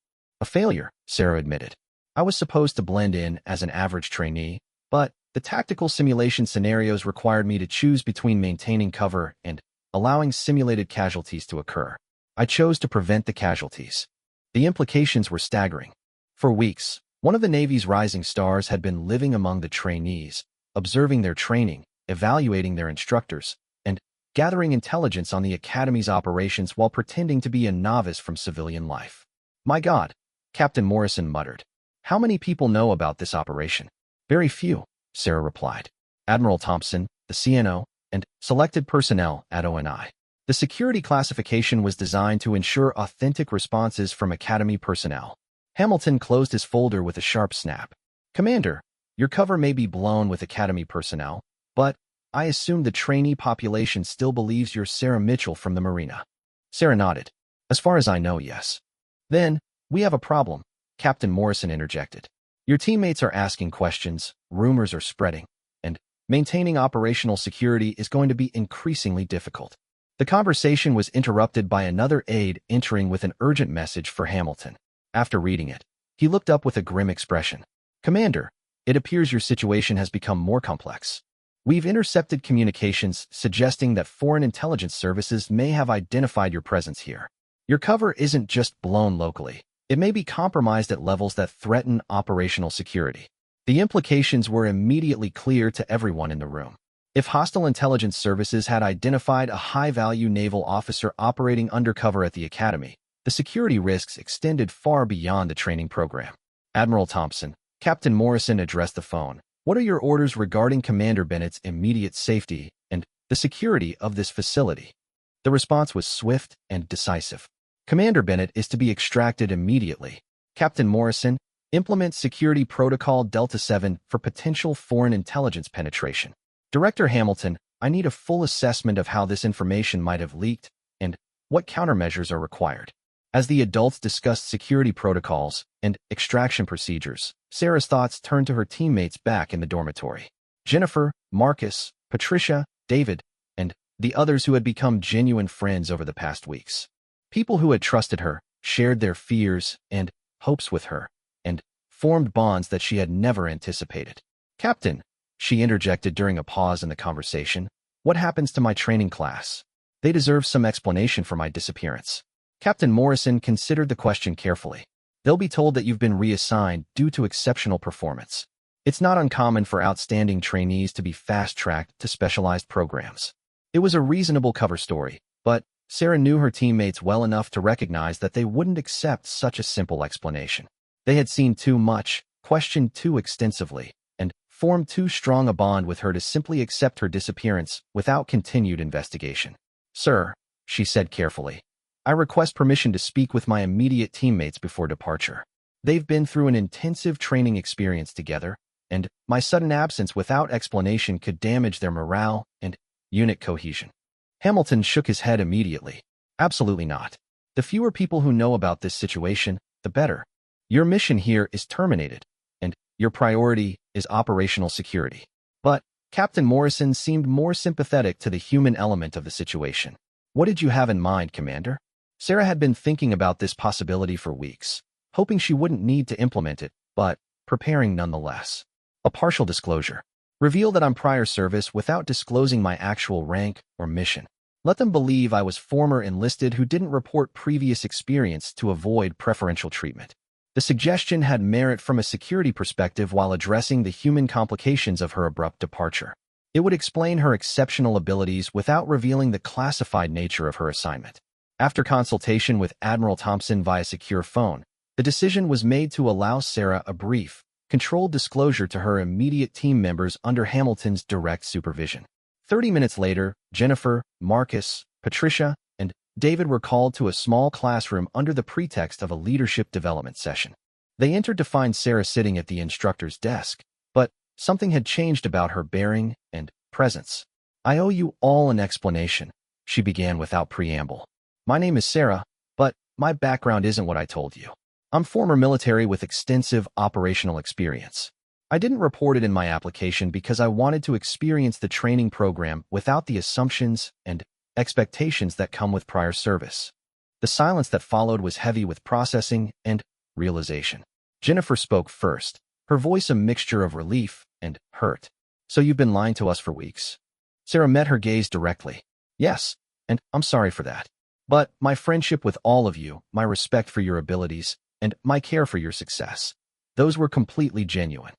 [SPEAKER 1] A failure, Sarah admitted. I was supposed to blend in as an average trainee, but the tactical simulation scenarios required me to choose between maintaining cover and allowing simulated casualties to occur. I chose to prevent the casualties. The implications were staggering. For weeks, one of the Navy's rising stars had been living among the trainees, observing their training, evaluating their instructors, and gathering intelligence on the Academy's operations while pretending to be a novice from civilian life. My God, Captain Morrison muttered. How many people know about this operation? Very few, Sarah replied. Admiral Thompson, the CNO, and selected personnel at ONI. The security classification was designed to ensure authentic responses from Academy personnel. Hamilton closed his folder with a sharp snap. Commander, your cover may be blown with Academy personnel, but I assume the trainee population still believes you're Sarah Mitchell from the Marina. Sarah nodded. As far as I know, yes. Then, we have a problem, Captain Morrison interjected. Your teammates are asking questions, rumors are spreading, and maintaining operational security is going to be increasingly difficult. The conversation was interrupted by another aide entering with an urgent message for Hamilton. After reading it, he looked up with a grim expression. Commander, it appears your situation has become more complex. We've intercepted communications suggesting that foreign intelligence services may have identified your presence here. Your cover isn't just blown locally. It may be compromised at levels that threaten operational security. The implications were immediately clear to everyone in the room. If hostile intelligence services had identified a high-value naval officer operating undercover at the Academy, the security risks extended far beyond the training program. Admiral Thompson, Captain Morrison addressed the phone. What are your orders regarding Commander Bennett's immediate safety and the security of this facility? The response was swift and decisive. Commander Bennett is to be extracted immediately. Captain Morrison, implement Security Protocol Delta 7 for potential foreign intelligence penetration. Director Hamilton, I need a full assessment of how this information might have leaked and what countermeasures are required. As the adults discussed security protocols and extraction procedures, Sarah's thoughts turned to her teammates back in the dormitory. Jennifer, Marcus, Patricia, David, and the others who had become genuine friends over the past weeks. People who had trusted her, shared their fears and hopes with her, and formed bonds that she had never anticipated. Captain, she interjected during a pause in the conversation, what happens to my training class? They deserve some explanation for my disappearance. Captain Morrison considered the question carefully. They'll be told that you've been reassigned due to exceptional performance. It's not uncommon for outstanding trainees to be fast-tracked to specialized programs. It was a reasonable cover story, but Sarah knew her teammates well enough to recognize that they wouldn't accept such a simple explanation. They had seen too much, questioned too extensively, and formed too strong a bond with her to simply accept her disappearance without continued investigation. Sir, she said carefully, I request permission to speak with my immediate teammates before departure. They've been through an intensive training experience together, and my sudden absence without explanation could damage their morale and unit cohesion. Hamilton shook his head immediately. Absolutely not. The fewer people who know about this situation, the better. Your mission here is terminated, and your priority is operational security. But Captain Morrison seemed more sympathetic to the human element of the situation. What did you have in mind, Commander? Sarah had been thinking about this possibility for weeks, hoping she wouldn't need to implement it, but preparing nonetheless. A partial disclosure. Reveal that I'm prior service without disclosing my actual rank or mission. Let them believe I was former enlisted who didn't report previous experience to avoid preferential treatment. The suggestion had merit from a security perspective while addressing the human complications of her abrupt departure. It would explain her exceptional abilities without revealing the classified nature of her assignment. After consultation with Admiral Thompson via secure phone, the decision was made to allow Sarah a brief, controlled disclosure to her immediate team members under Hamilton's direct supervision. 30 minutes later, Jennifer, Marcus, Patricia, and David were called to a small classroom under the pretext of a leadership development session. They entered to find Sarah sitting at the instructor's desk, but something had changed about her bearing and presence. I owe you all an explanation, she began without preamble. My name is Sarah, but my background isn't what I told you. I'm former military with extensive operational experience. I didn't report it in my application because I wanted to experience the training program without the assumptions and expectations that come with prior service. The silence that followed was heavy with processing and realization. Jennifer spoke first, her voice a mixture of relief and hurt. "So you've been lying to us for weeks?" Sarah met her gaze directly. "Yes, and I'm sorry for that. But my friendship with all of you, my respect for your abilities, and my care for your success, those were completely genuine."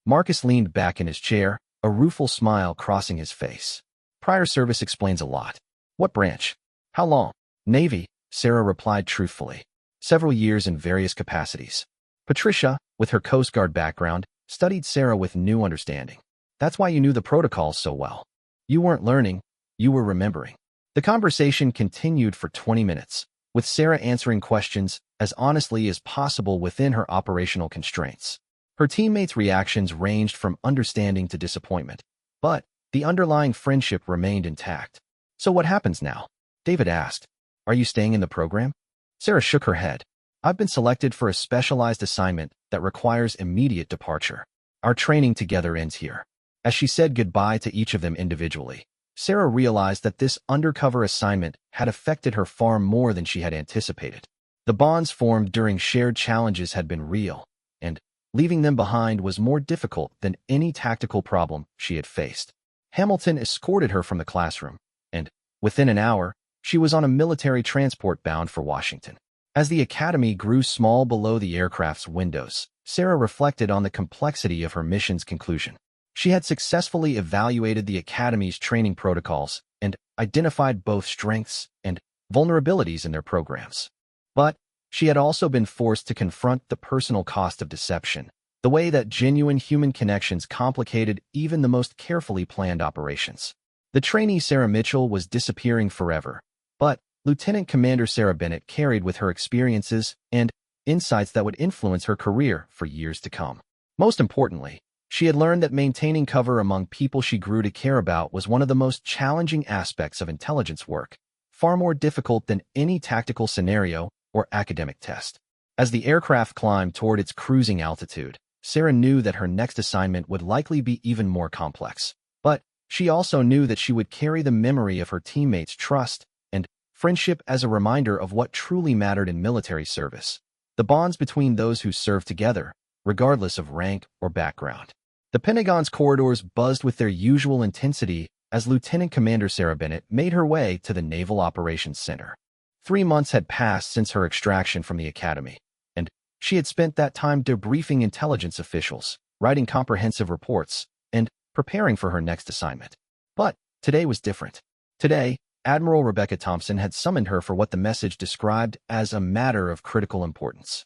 [SPEAKER 1] Marcus leaned back in his chair, a rueful smile crossing his face. "Prior service explains a lot. What branch? How long?" "Navy," Sarah replied truthfully. "Several years in various capacities." Patricia, with her Coast Guard background, studied Sarah with new understanding. "That's why you knew the protocols so well. You weren't learning, you were remembering." The conversation continued for 20 minutes, with Sarah answering questions as honestly as possible within her operational constraints. Her teammates' reactions ranged from understanding to disappointment, but the underlying friendship remained intact. "So what happens now?" David asked. "Are you staying in the program?" Sarah shook her head. "I've been selected for a specialized assignment that requires immediate departure. Our training together ends here." As she said goodbye to each of them individually, Sarah realized that this undercover assignment had affected her far more than she had anticipated. The bonds formed during shared challenges had been real, and leaving them behind was more difficult than any tactical problem she had faced. Hamilton escorted her from the classroom, and within an hour, she was on a military transport bound for Washington. As the academy grew small below the aircraft's windows, Sarah reflected on the complexity of her mission's conclusion. She had successfully evaluated the academy's training protocols and identified both strengths and vulnerabilities in their programs. But she had also been forced to confront the personal cost of deception, the way that genuine human connections complicated even the most carefully planned operations. The trainee Sarah Mitchell was disappearing forever, but Lieutenant Commander Sarah Bennett carried with her experiences and insights that would influence her career for years to come. Most importantly, she had learned that maintaining cover among people she grew to care about was one of the most challenging aspects of intelligence work, far more difficult than any tactical scenario or academic test. As the aircraft climbed toward its cruising altitude, Sarah knew that her next assignment would likely be even more complex. But she also knew that she would carry the memory of her teammates' trust and friendship as a reminder of what truly mattered in military service, the bonds between those who served together, regardless of rank or background. The Pentagon's corridors buzzed with their usual intensity as Lieutenant Commander Sarah Bennett made her way to the Naval Operations Center. 3 months had passed since her extraction from the academy, and she had spent that time debriefing intelligence officials, writing comprehensive reports, and preparing for her next assignment. But today was different. Today, Admiral Rebecca Thompson had summoned her for what the message described as a matter of critical importance.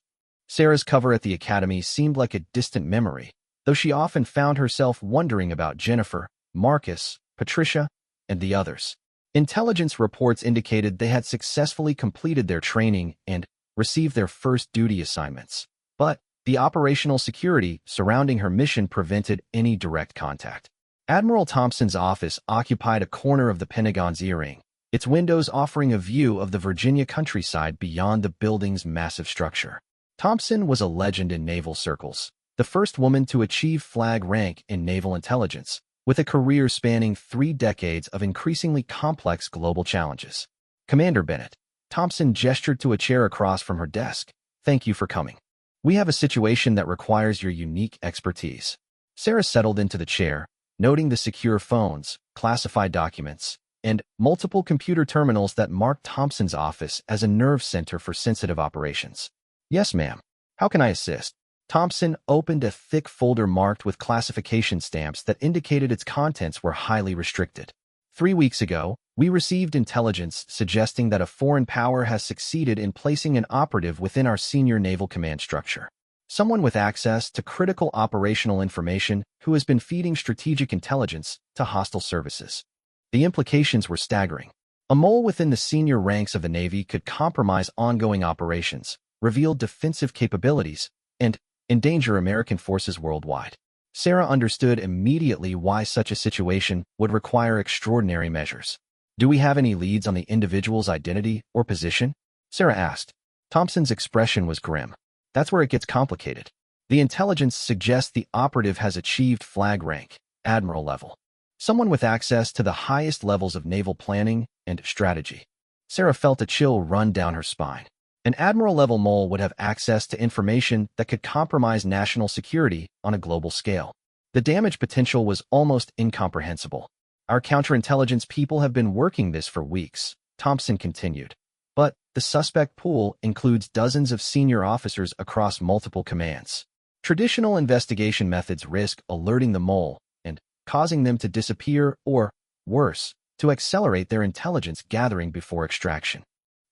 [SPEAKER 1] Sarah's cover at the academy seemed like a distant memory, though she often found herself wondering about Jennifer, Marcus, Patricia, and the others. Intelligence reports indicated they had successfully completed their training and received their first duty assignments, but the operational security surrounding her mission prevented any direct contact. Admiral Thompson's office occupied a corner of the Pentagon's E-ring, its windows offering a view of the Virginia countryside beyond the building's massive structure. Thompson was a legend in naval circles, the first woman to achieve flag rank in naval intelligence, with a career spanning 3 decades of increasingly complex global challenges. "Commander Bennett," Thompson gestured to a chair across from her desk. "Thank you for coming. We have a situation that requires your unique expertise." Sarah settled into the chair, noting the secure phones, classified documents, and multiple computer terminals that marked Thompson's office as a nerve center for sensitive operations. "Yes, ma'am. How can I assist?" Thompson opened a thick folder marked with classification stamps that indicated its contents were highly restricted. 3 weeks ago, we received intelligence suggesting that a foreign power has succeeded in placing an operative within our senior naval command structure. Someone with access to critical operational information who has been feeding strategic intelligence to hostile services. The implications were staggering. A mole within the senior ranks of the Navy could compromise ongoing operations, reveal defensive capabilities, and endanger American forces worldwide. Sarah understood immediately why such a situation would require extraordinary measures. "Do we have any leads on the individual's identity or position?" Sarah asked. Thompson's expression was grim. "That's where it gets complicated. The intelligence suggests the operative has achieved flag rank, Admiral level." Someone with access to the highest levels of naval planning and strategy. Sarah felt a chill run down her spine. An admiral-level mole would have access to information that could compromise national security on a global scale. The damage potential was almost incomprehensible. Our counterintelligence people have been working this for weeks, Thompson continued. But the suspect pool includes dozens of senior officers across multiple commands. Traditional investigation methods risk alerting the mole and causing them to disappear or, worse, to accelerate their intelligence gathering before extraction.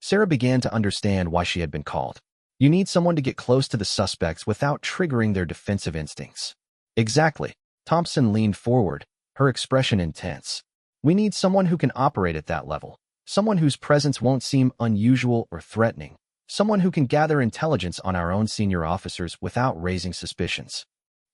[SPEAKER 1] Sarah began to understand why she had been called. You need someone to get close to the suspects without triggering their defensive instincts. Exactly. Thompson leaned forward, her expression intense. We need someone who can operate at that level. Someone whose presence won't seem unusual or threatening. Someone who can gather intelligence on our own senior officers without raising suspicions.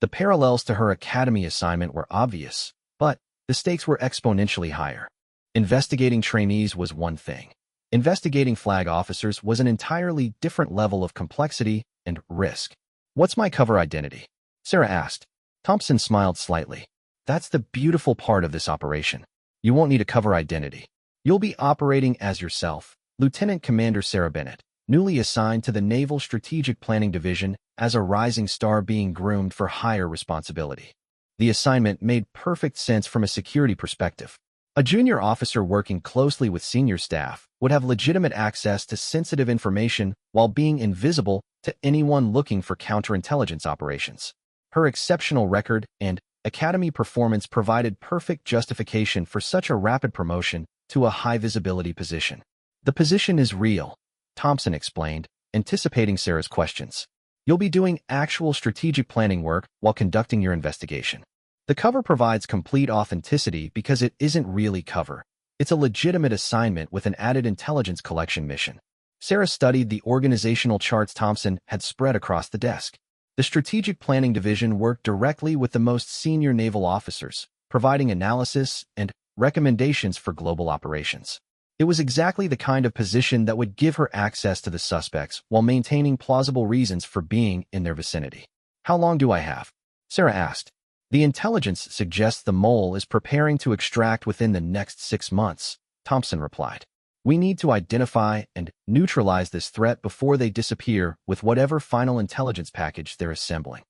[SPEAKER 1] The parallels to her academy assignment were obvious, but the stakes were exponentially higher. Investigating trainees was one thing. Investigating flag officers was an entirely different level of complexity and risk. What's my cover identity? Sarah asked. Thompson smiled slightly. That's the beautiful part of this operation. You won't need a cover identity. You'll be operating as yourself, Lieutenant Commander Sarah Bennett, newly assigned to the Naval Strategic Planning Division as a rising star being groomed for higher responsibility. The assignment made perfect sense from a security perspective. A junior officer working closely with senior staff would have legitimate access to sensitive information while being invisible to anyone looking for counterintelligence operations. Her exceptional record and academy performance provided perfect justification for such a rapid promotion to a high-visibility position. The position is real, Thompson explained, anticipating Sarah's questions. You'll be doing actual strategic planning work while conducting your investigation. The cover provides complete authenticity because it isn't really cover. It's a legitimate assignment with an added intelligence collection mission. Sarah studied the organizational charts Thompson had spread across the desk. The Strategic Planning Division worked directly with the most senior naval officers, providing analysis and recommendations for global operations. It was exactly the kind of position that would give her access to the suspects while maintaining plausible reasons for being in their vicinity. How long do I have? Sarah asked. The intelligence suggests the mole is preparing to extract within the next 6 months, Thompson replied. We need to identify and neutralize this threat before they disappear with whatever final intelligence package they're assembling.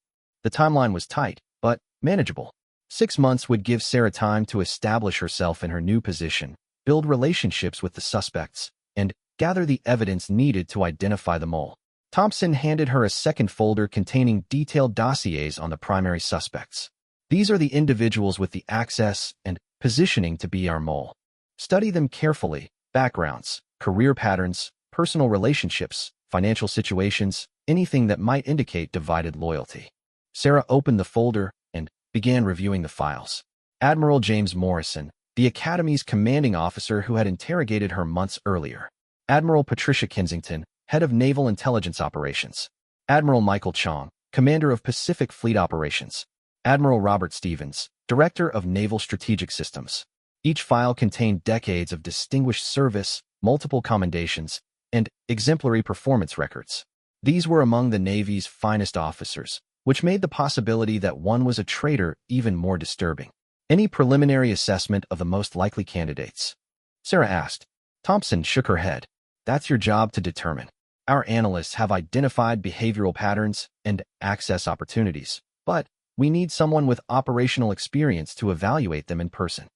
[SPEAKER 1] The timeline was tight, but manageable. 6 months would give Sarah time to establish herself in her new position, build relationships with the suspects, and gather the evidence needed to identify the mole. Thompson handed her a second folder containing detailed dossiers on the primary suspects. These are the individuals with the access and positioning to be our mole. Study them carefully: backgrounds, career patterns, personal relationships, financial situations, anything that might indicate divided loyalty. Sarah opened the folder and began reviewing the files. Admiral James Morrison, the Academy's commanding officer who had interrogated her months earlier. Admiral Patricia Kensington, head of Naval Intelligence Operations. Admiral Michael Chong, commander of Pacific Fleet Operations. Admiral Robert Stevens, director of Naval Strategic Systems. Each file contained decades of distinguished service, multiple commendations, and exemplary performance records. These were among the Navy's finest officers, which made the possibility that one was a traitor even more disturbing. Any preliminary assessment of the most likely candidates? Sarah asked. Thompson shook her head. That's your job to determine. Our analysts have identified behavioral patterns and access opportunities, but we need someone with operational experience to evaluate them in person.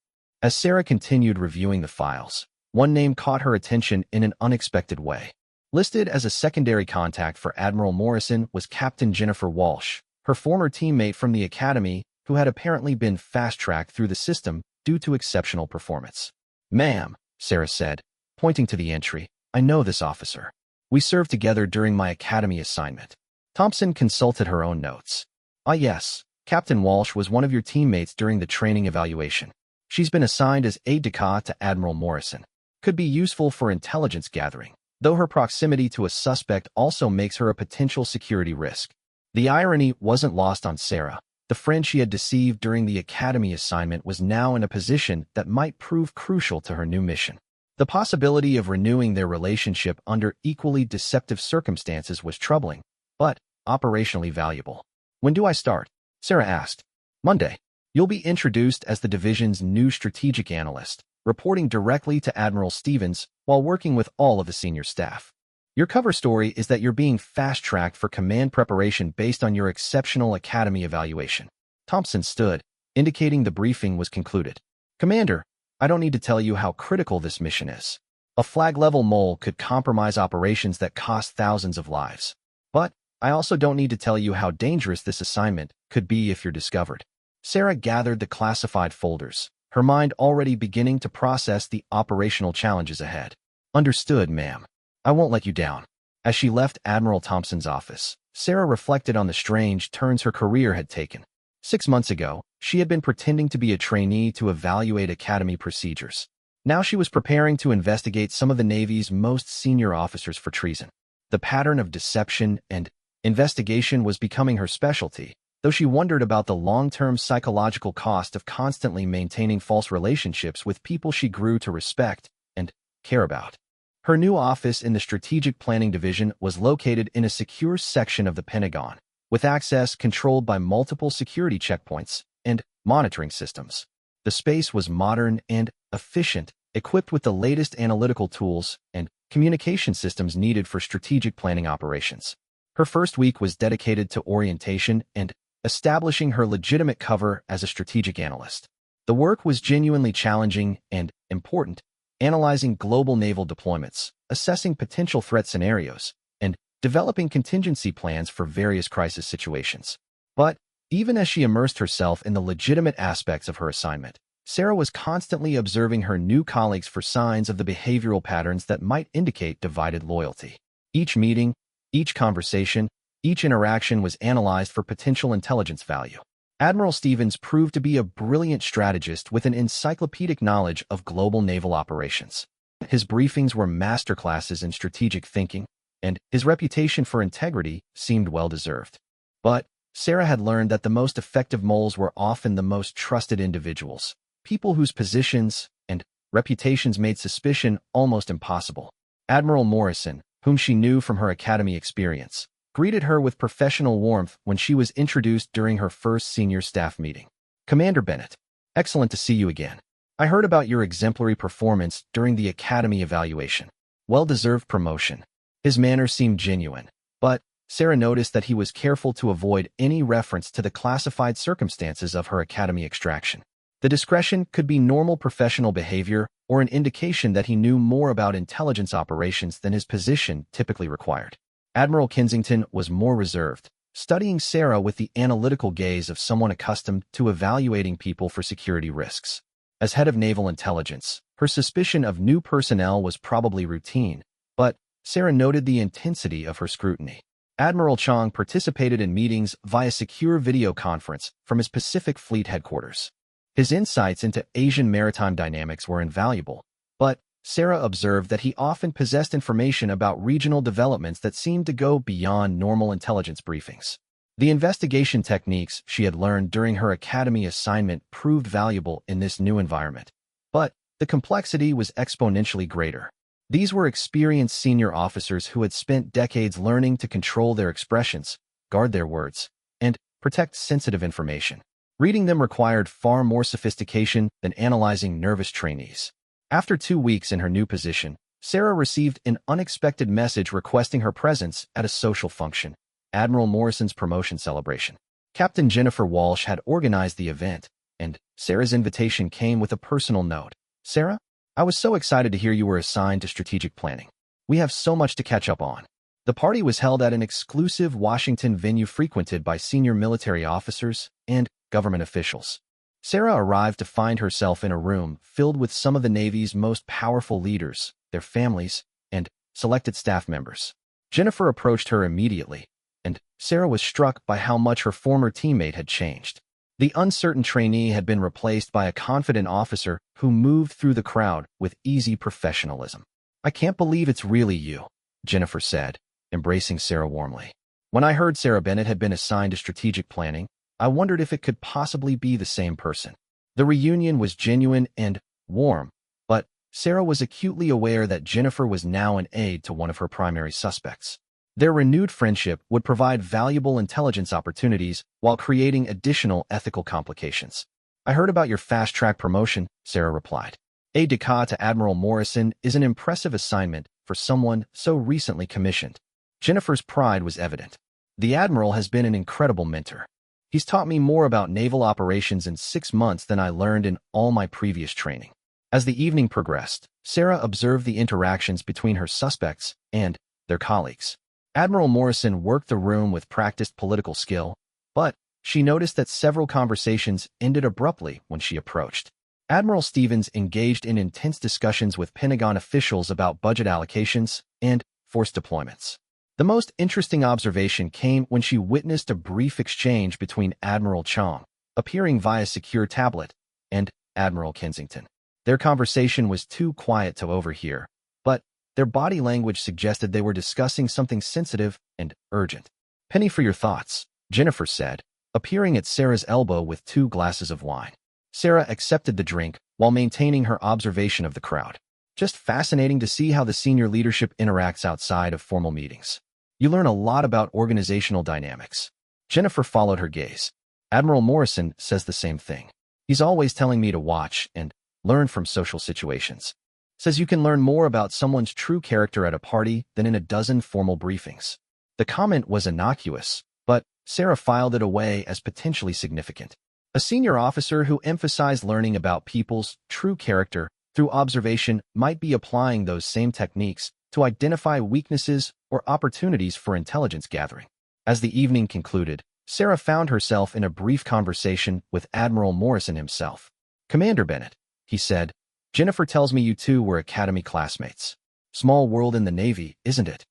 [SPEAKER 1] As Sarah continued reviewing the files, one name caught her attention in an unexpected way. Listed as a secondary contact for Admiral Morrison was Captain Jennifer Walsh, her former teammate from the Academy, who had apparently been fast-tracked through the system due to exceptional performance. Ma'am, Sarah said, pointing to the entry, I know this officer. We served together during my Academy assignment. Thompson consulted her own notes. Ah yes, Captain Walsh was one of your teammates during the training evaluation. She's been assigned as aide-de-camp to Admiral Morrison. Could be useful for intelligence gathering, though her proximity to a suspect also makes her a potential security risk. The irony wasn't lost on Sarah. The friend she had deceived during the Academy assignment was now in a position that might prove crucial to her new mission. The possibility of renewing their relationship under equally deceptive circumstances was troubling, but operationally valuable. When do I start? Sarah asked. Monday. You'll be introduced as the division's new strategic analyst, reporting directly to Admiral Stevens while working with all of the senior staff. Your cover story is that you're being fast-tracked for command preparation based on your exceptional academy evaluation. Thompson stood, indicating the briefing was concluded. Commander, I don't need to tell you how critical this mission is. A flag-level mole could compromise operations that cost thousands of lives. But I also don't need to tell you how dangerous this assignment could be if you're discovered. Sarah gathered the classified folders, her mind already beginning to process the operational challenges ahead. Understood, ma'am. I won't let you down. As she left Admiral Thompson's office, Sarah reflected on the strange turns her career had taken. 6 months ago, she had been pretending to be a trainee to evaluate academy procedures. Now she was preparing to investigate some of the Navy's most senior officers for treason. The pattern of deception and investigation was becoming her specialty, though she wondered about the long-term psychological cost of constantly maintaining false relationships with people she grew to respect and care about. Her new office in the Strategic Planning Division was located in a secure section of the Pentagon, with access controlled by multiple security checkpoints and monitoring systems. The space was modern and efficient, equipped with the latest analytical tools and communication systems needed for strategic planning operations. Her first week was dedicated to orientation and establishing her legitimate cover as a strategic analyst. The work was genuinely challenging and important, analyzing global naval deployments, assessing potential threat scenarios, and developing contingency plans for various crisis situations. But even as she immersed herself in the legitimate aspects of her assignment, Sarah was constantly observing her new colleagues for signs of the behavioral patterns that might indicate divided loyalty. Each meeting, each conversation, each interaction was analyzed for potential intelligence value. Admiral Stevens proved to be a brilliant strategist with an encyclopedic knowledge of global naval operations. His briefings were masterclasses in strategic thinking, and his reputation for integrity seemed well-deserved. But Sarah had learned that the most effective moles were often the most trusted individuals, people whose positions and reputations made suspicion almost impossible. Admiral Morrison, whom she knew from her academy experience, greeted her with professional warmth when she was introduced during her first senior staff meeting. Commander Bennett, excellent to see you again. I heard about your exemplary performance during the academy evaluation. Well-deserved promotion. His manner seemed genuine, but Sarah noticed that he was careful to avoid any reference to the classified circumstances of her academy extraction. The discretion could be normal professional behavior or an indication that he knew more about intelligence operations than his position typically required. Admiral Kensington was more reserved, studying Sarah with the analytical gaze of someone accustomed to evaluating people for security risks. As head of naval intelligence, her suspicion of new personnel was probably routine, but Sarah noted the intensity of her scrutiny. Admiral Chong participated in meetings via secure video conference from his Pacific Fleet headquarters. His insights into Asian maritime dynamics were invaluable, but Sarah observed that he often possessed information about regional developments that seemed to go beyond normal intelligence briefings. The investigation techniques she had learned during her academy assignment proved valuable in this new environment, but the complexity was exponentially greater. These were experienced senior officers who had spent decades learning to control their expressions, guard their words, and protect sensitive information. Reading them required far more sophistication than analyzing nervous trainees. After 2 weeks in her new position, Sarah received an unexpected message requesting her presence at a social function, Admiral Morrison's promotion celebration. Captain Jennifer Walsh had organized the event, and Sarah's invitation came with a personal note. Sarah, I was so excited to hear you were assigned to strategic planning. We have so much to catch up on. The party was held at an exclusive Washington venue frequented by senior military officers and government officials. Sarah arrived to find herself in a room filled with some of the Navy's most powerful leaders, their families, and selected staff members. Jennifer approached her immediately, and Sarah was struck by how much her former teammate had changed. The uncertain trainee had been replaced by a confident officer who moved through the crowd with easy professionalism. I can't believe it's really you, Jennifer said, embracing Sarah warmly. When I heard Sarah Bennett had been assigned to strategic planning, I wondered if it could possibly be the same person. The reunion was genuine and warm, but Sarah was acutely aware that Jennifer was now an aide to one of her primary suspects. Their renewed friendship would provide valuable intelligence opportunities while creating additional ethical complications. I heard about your fast-track promotion, Sarah replied. Aide-de-camp to Admiral Morrison is an impressive assignment for someone so recently commissioned. Jennifer's pride was evident. The Admiral has been an incredible mentor. He's taught me more about naval operations in 6 months than I learned in all my previous training. As the evening progressed, Sarah observed the interactions between her suspects and their colleagues. Admiral Morrison worked the room with practiced political skill, but she noticed that several conversations ended abruptly when she approached. Admiral Stevens engaged in intense discussions with Pentagon officials about budget allocations and force deployments. The most interesting observation came when she witnessed a brief exchange between Admiral Chong, appearing via secure tablet, and Admiral Kensington. Their conversation was too quiet to overhear, but their body language suggested they were discussing something sensitive and urgent. "Penny for your thoughts," Jennifer said, appearing at Sarah's elbow with 2 glasses of wine. Sarah accepted the drink while maintaining her observation of the crowd. "Just fascinating to see how the senior leadership interacts outside of formal meetings. You learn a lot about organizational dynamics." Jennifer followed her gaze. "Admiral Morrison says the same thing. He's always telling me to watch and learn from social situations. Says you can learn more about someone's true character at a party than in a dozen formal briefings." The comment was innocuous, but Sarah filed it away as potentially significant. A senior officer who emphasized learning about people's true character through observation might be applying those same techniques to identify weaknesses or opportunities for intelligence gathering. As the evening concluded, Sarah found herself in a brief conversation with Admiral Morrison himself. "Commander Bennett," he said, "Jennifer tells me you two were academy classmates. Small world in the Navy, isn't it?"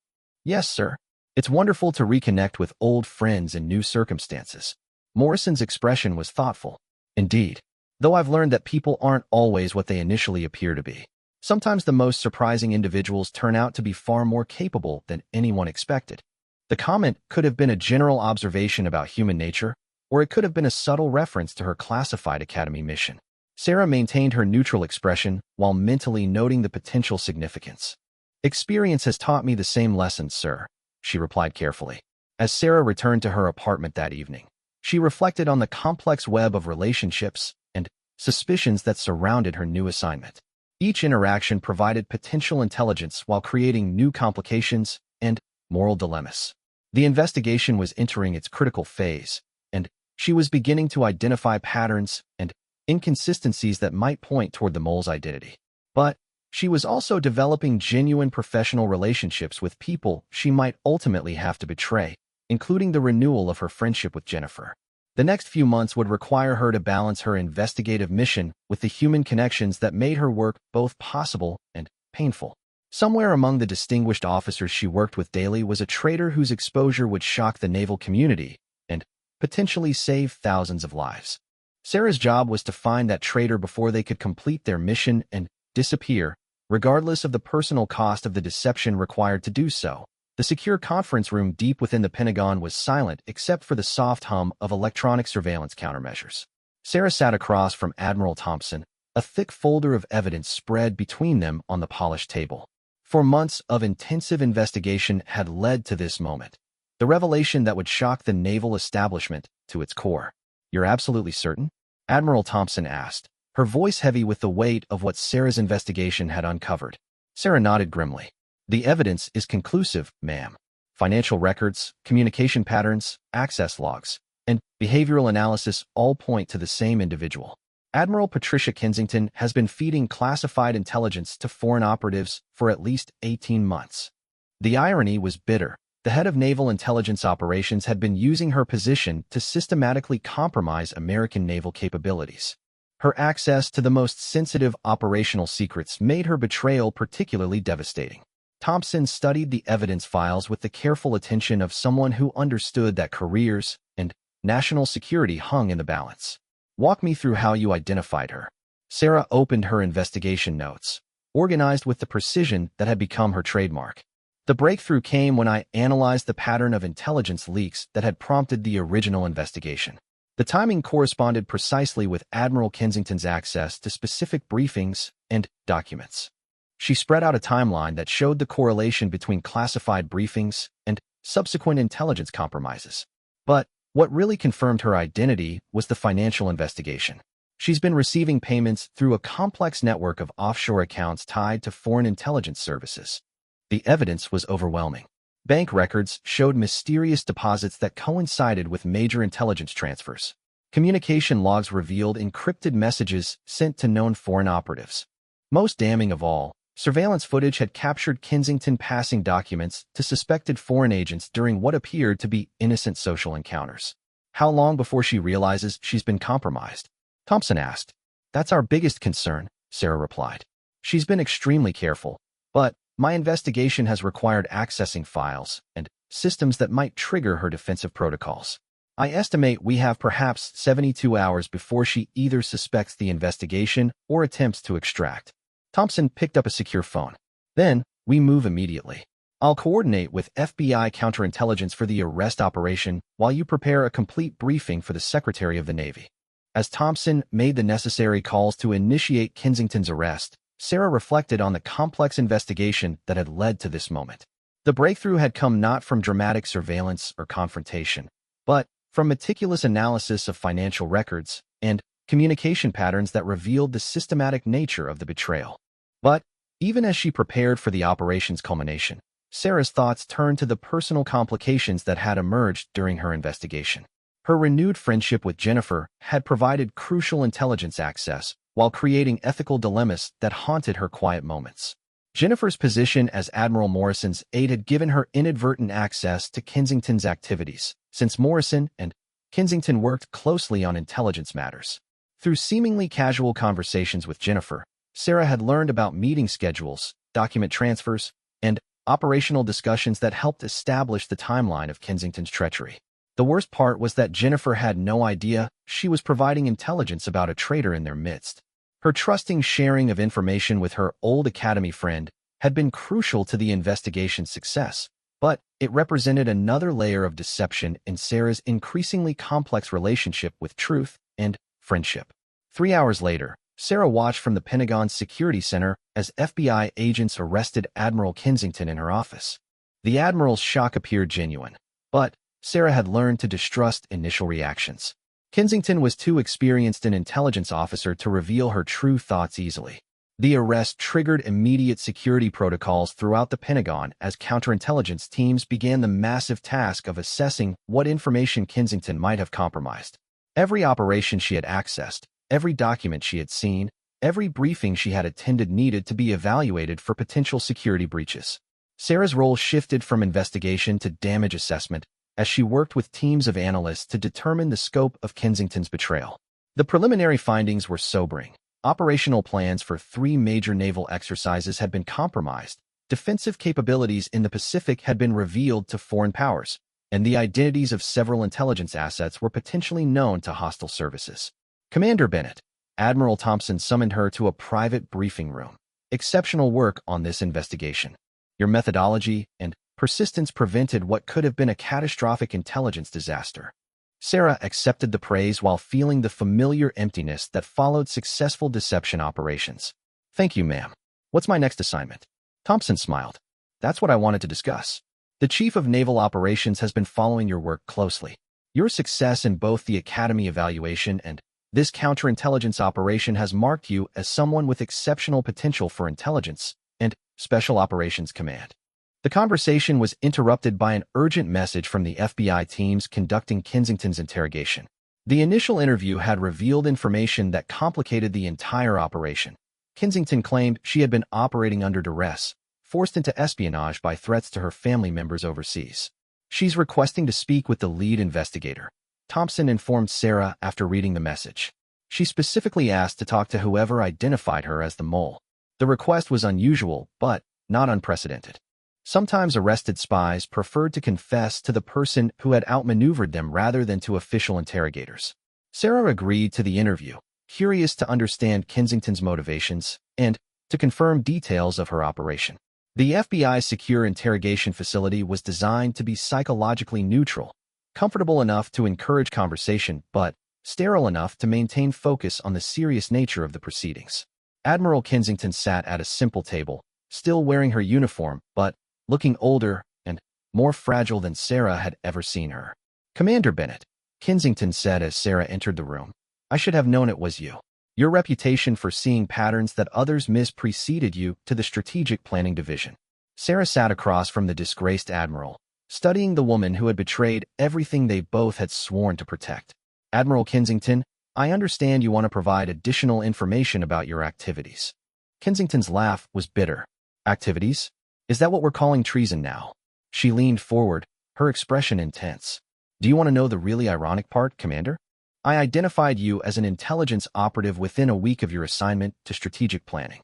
[SPEAKER 1] "Yes, sir. It's wonderful to reconnect with old friends in new circumstances." Morrison's expression was thoughtful. "Indeed. Though I've learned that people aren't always what they initially appear to be. Sometimes the most surprising individuals turn out to be far more capable than anyone expected." The comment could have been a general observation about human nature, or it could have been a subtle reference to her classified academy mission. Sarah maintained her neutral expression while mentally noting the potential significance. "Experience has taught me the same lessons, sir," she replied carefully. As Sarah returned to her apartment that evening, she reflected on the complex web of relationships and suspicions that surrounded her new assignment. Each interaction provided potential intelligence while creating new complications and moral dilemmas. The investigation was entering its critical phase, and she was beginning to identify patterns and inconsistencies that might point toward the mole's identity. But she was also developing genuine professional relationships with people she might ultimately have to betray, including the renewal of her friendship with Jennifer. The next few months would require her to balance her investigative mission with the human connections that made her work both possible and painful. Somewhere among the distinguished officers she worked with daily was a traitor whose exposure would shock the naval community and potentially save thousands of lives. Sarah's job was to find that traitor before they could complete their mission and disappear, regardless of the personal cost of the deception required to do so. The secure conference room deep within the Pentagon was silent except for the soft hum of electronic surveillance countermeasures. Sarah sat across from Admiral Thompson, a thick folder of evidence spread between them on the polished table. For months of intensive investigation had led to this moment, the revelation that would shock the naval establishment to its core. "You're absolutely certain?" Admiral Thompson asked, her voice heavy with the weight of what Sarah's investigation had uncovered. Sarah nodded grimly. "The evidence is conclusive, ma'am. Financial records, communication patterns, access logs, and behavioral analysis all point to the same individual. Admiral Patricia Kensington has been feeding classified intelligence to foreign operatives for at least 18 months. The irony was bitter. The head of naval intelligence operations had been using her position to systematically compromise American naval capabilities. Her access to the most sensitive operational secrets made her betrayal particularly devastating. Thompson studied the evidence files with the careful attention of someone who understood that careers and national security hung in the balance. "Walk me through how you identified her." Sarah opened her investigation notes, organized with the precision that had become her trademark. "The breakthrough came when I analyzed the pattern of intelligence leaks that had prompted the original investigation. The timing corresponded precisely with Admiral Kensington's access to specific briefings and documents." She spread out a timeline that showed the correlation between classified briefings and subsequent intelligence compromises. But what really confirmed her identity was the financial investigation. She's been receiving payments through a complex network of offshore accounts tied to foreign intelligence services. The evidence was overwhelming. Bank records showed mysterious deposits that coincided with major intelligence transfers. Communication logs revealed encrypted messages sent to known foreign operatives. Most damning of all, surveillance footage had captured Kensington passing documents to suspected foreign agents during what appeared to be innocent social encounters. How long before she realizes she's been compromised? Thompson asked. That's our biggest concern, Sarah replied. She's been extremely careful, but my investigation has required accessing files and systems that might trigger her defensive protocols. I estimate we have perhaps 72 hours before she either suspects the investigation or attempts to extract. Thompson picked up a secure phone. Then, we move immediately. I'll coordinate with FBI counterintelligence for the arrest operation while you prepare a complete briefing for the Secretary of the Navy. As Thompson made the necessary calls to initiate Kensington's arrest, Sarah reflected on the complex investigation that had led to this moment. The breakthrough had come not from dramatic surveillance or confrontation, but from meticulous analysis of financial records and communication patterns that revealed the systematic nature of the betrayal. But even as she prepared for the operation's culmination, Sarah's thoughts turned to the personal complications that had emerged during her investigation. Her renewed friendship with Jennifer had provided crucial intelligence access while creating ethical dilemmas that haunted her quiet moments. Jennifer's position as Admiral Morrison's aide had given her inadvertent access to Kensington's activities, since Morrison and Kensington worked closely on intelligence matters. Through seemingly casual conversations with Jennifer, Sarah had learned about meeting schedules, document transfers, and operational discussions that helped establish the timeline of Kensington's treachery. The worst part was that Jennifer had no idea she was providing intelligence about a traitor in their midst. Her trusting sharing of information with her old academy friend had been crucial to the investigation's success, but it represented another layer of deception in Sarah's increasingly complex relationship with truth and friendship. 3 hours later, Sarah watched from the Pentagon's Security Center as FBI agents arrested Admiral Kensington in her office. The Admiral's shock appeared genuine, but Sarah had learned to distrust initial reactions. Kensington was too experienced an intelligence officer to reveal her true thoughts easily. The arrest triggered immediate security protocols throughout the Pentagon as counterintelligence teams began the massive task of assessing what information Kensington might have compromised. Every operation she had accessed, every document she had seen, every briefing she had attended needed to be evaluated for potential security breaches. Sarah's role shifted from investigation to damage assessment, as she worked with teams of analysts to determine the scope of Kensington's betrayal. The preliminary findings were sobering. Operational plans for 3 major naval exercises had been compromised, defensive capabilities in the Pacific had been revealed to foreign powers, and the identities of several intelligence assets were potentially known to hostile services. Commander Bennett, Admiral Thompson summoned her to a private briefing room. Exceptional work on this investigation. Your methodology and persistence prevented what could have been a catastrophic intelligence disaster. Sarah accepted the praise while feeling the familiar emptiness that followed successful deception operations. Thank you, ma'am. What's my next assignment? Thompson smiled. That's what I wanted to discuss. The Chief of Naval Operations has been following your work closely. Your success in both the Academy evaluation and this counterintelligence operation has marked you as someone with exceptional potential for intelligence and Special Operations Command. The conversation was interrupted by an urgent message from the FBI teams conducting Kensington's interrogation. The initial interview had revealed information that complicated the entire operation. Kensington claimed she had been operating under duress, forced into espionage by threats to her family members overseas. She's requesting to speak with the lead investigator, Thompson informed Sarah after reading the message. She specifically asked to talk to whoever identified her as the mole. The request was unusual, but not unprecedented. Sometimes arrested spies preferred to confess to the person who had outmaneuvered them rather than to official interrogators. Sarah agreed to the interview, curious to understand Kensington's motivations and to confirm details of her operation. The FBI's secure interrogation facility was designed to be psychologically neutral, comfortable enough to encourage conversation, but sterile enough to maintain focus on the serious nature of the proceedings. Admiral Kensington sat at a simple table, still wearing her uniform, but looking older and more fragile than Sarah had ever seen her. Commander Bennett, Kensington said as Sarah entered the room, I should have known it was you. Your reputation for seeing patterns that others miss preceded you to the Strategic Planning Division. Sarah sat across from the disgraced Admiral, studying the woman who had betrayed everything they both had sworn to protect. Admiral Kensington, I understand you want to provide additional information about your activities. Kensington's laugh was bitter. Activities? Is that what we're calling treason now? She leaned forward, her expression intense. Do you want to know the really ironic part, Commander? I identified you as an intelligence operative within a week of your assignment to strategic planning.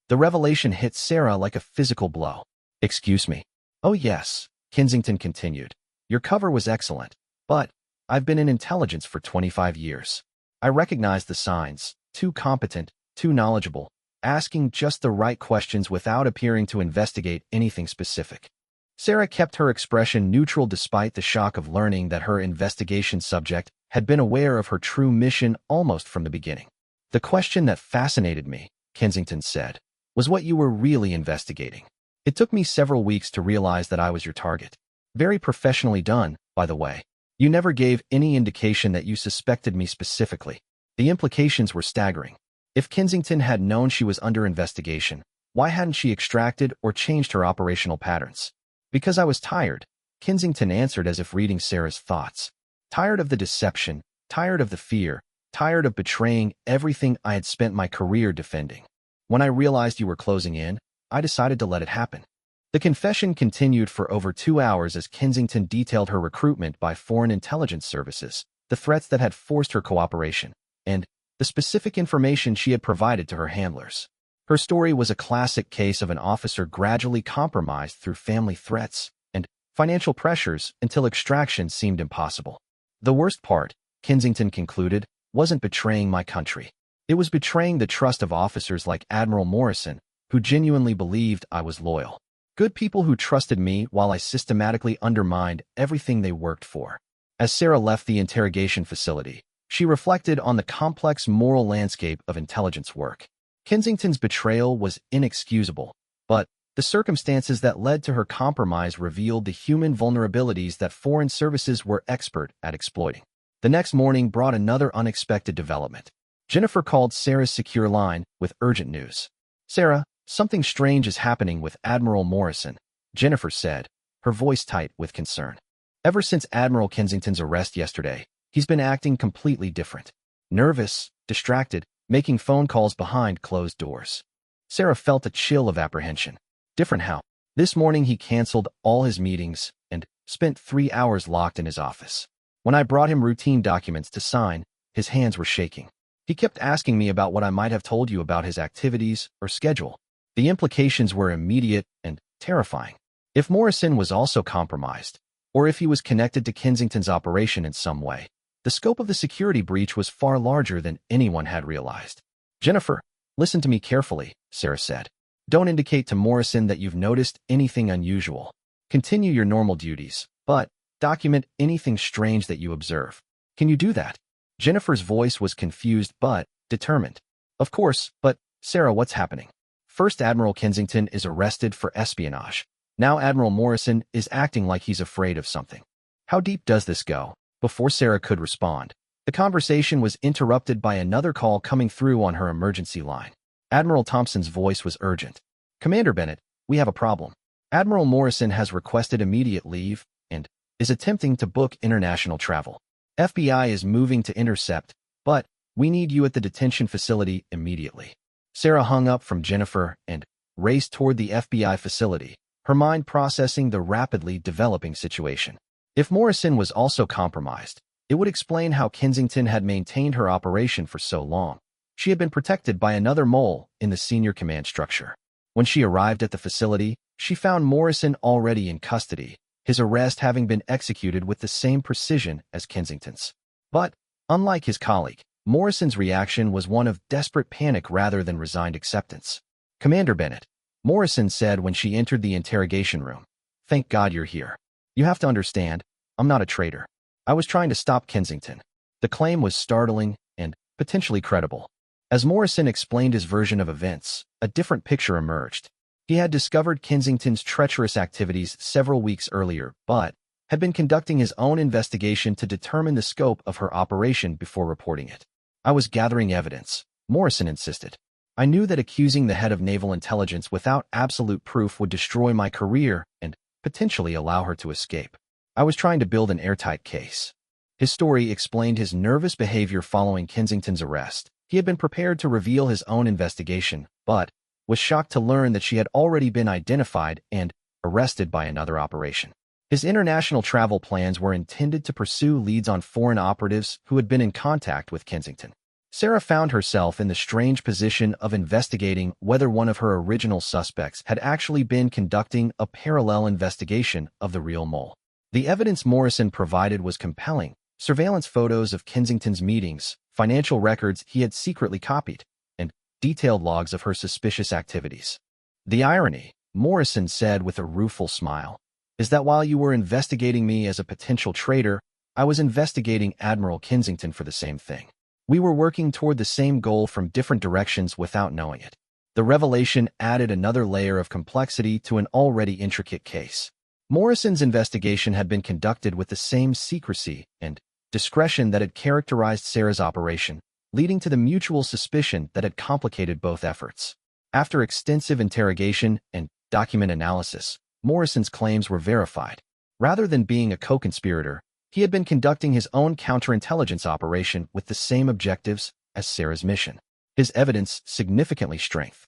[SPEAKER 1] The revelation hit Sarah like a physical blow. Excuse me. Oh yes, Kensington continued. Your cover was excellent, but I've been in intelligence for 25 years. I recognize the signs, too competent, too knowledgeable, asking just the right questions without appearing to investigate anything specific. Sarah kept her expression neutral despite the shock of learning that her investigation subject had been aware of her true mission almost from the beginning. The question that fascinated me, Kensington said, was what you were really investigating. It took me several weeks to realize that I was your target. Very professionally done, by the way. You never gave any indication that you suspected me specifically. The implications were staggering. If Kensington had known she was under investigation, why hadn't she extracted or changed her operational patterns? Because I was tired, Kensington answered as if reading Sarah's thoughts. Tired of the deception, tired of the fear, tired of betraying everything I had spent my career defending. When I realized you were closing in, I decided to let it happen. The confession continued for over 2 hours as Kensington detailed her recruitment by foreign intelligence services, the threats that had forced her cooperation, and the specific information she had provided to her handlers. Her story was a classic case of an officer gradually compromised through family threats and financial pressures until extraction seemed impossible. The worst part, Kensington concluded, wasn't betraying my country. It was betraying the trust of officers like Admiral Morrison, who genuinely believed I was loyal. Good people who trusted me while I systematically undermined everything they worked for. As Sarah left the interrogation facility, she reflected on the complex moral landscape of intelligence work. Kensington's betrayal was inexcusable, but the circumstances that led to her compromise revealed the human vulnerabilities that foreign services were expert at exploiting. The next morning brought another unexpected development. Jennifer called Sarah's secure line with urgent news. Sarah, something strange is happening with Admiral Morrison, Jennifer said, her voice tight with concern. Ever since Admiral Kensington's arrest yesterday, he's been acting completely different. Nervous, distracted, making phone calls behind closed doors. Sarah felt a chill of apprehension. Different how? This morning he canceled all his meetings and spent 3 hours locked in his office. When I brought him routine documents to sign, his hands were shaking. He kept asking me about what I might have told you about his activities or schedule. The implications were immediate and terrifying. If Morrison was also compromised, or if he was connected to Kensington's operation in some way, the scope of the security breach was far larger than anyone had realized. Jennifer, listen to me carefully, Sarah said. Don't indicate to Morrison that you've noticed anything unusual. Continue your normal duties, but document anything strange that you observe. Can you do that? Jennifer's voice was confused but determined. Of course, but Sarah, what's happening? First, Admiral Kensington is arrested for espionage. Now Admiral Morrison is acting like he's afraid of something. How deep does this go? Before Sarah could respond, the conversation was interrupted by another call coming through on her emergency line. Admiral Thompson's voice was urgent. Commander Bennett, we have a problem. Admiral Morrison has requested immediate leave and is attempting to book international travel. FBI is moving to intercept, but we need you at the detention facility immediately. Sarah hung up from Jennifer and raced toward the FBI facility, her mind processing the rapidly developing situation. If Morrison was also compromised, it would explain how Kensington had maintained her operation for so long. She had been protected by another mole in the senior command structure. When she arrived at the facility, she found Morrison already in custody, his arrest having been executed with the same precision as Kensington's. But, unlike his colleague, Morrison's reaction was one of desperate panic rather than resigned acceptance. Commander Bennett, Morrison said when she entered the interrogation room, thank God you're here. You have to understand, I'm not a traitor. I was trying to stop Kensington. The claim was startling and potentially credible. As Morrison explained his version of events, a different picture emerged. He had discovered Kensington's treacherous activities several weeks earlier, but had been conducting his own investigation to determine the scope of her operation before reporting it. I was gathering evidence, Morrison insisted. I knew that accusing the head of naval intelligence without absolute proof would destroy my career and potentially allow her to escape. I was trying to build an airtight case. His story explained his nervous behavior following Kensington's arrest. He had been prepared to reveal his own investigation, but was shocked to learn that she had already been identified and arrested by another operation. His international travel plans were intended to pursue leads on foreign operatives who had been in contact with Kensington. Sarah found herself in the strange position of investigating whether one of her original suspects had actually been conducting a parallel investigation of the real mole. The evidence Morrison provided was compelling: surveillance photos of Kensington's meetings, financial records he had secretly copied, and detailed logs of her suspicious activities. The irony, Morrison said with a rueful smile, is that while you were investigating me as a potential traitor, I was investigating Admiral Kensington for the same thing. We were working toward the same goal from different directions without knowing it. The revelation added another layer of complexity to an already intricate case. Morrison's investigation had been conducted with the same secrecy and discretion that had characterized Sarah's operation, leading to the mutual suspicion that had complicated both efforts. After extensive interrogation and document analysis, Morrison's claims were verified. Rather than being a co-conspirator, he had been conducting his own counterintelligence operation with the same objectives as Sarah's mission. His evidence significantly strengthened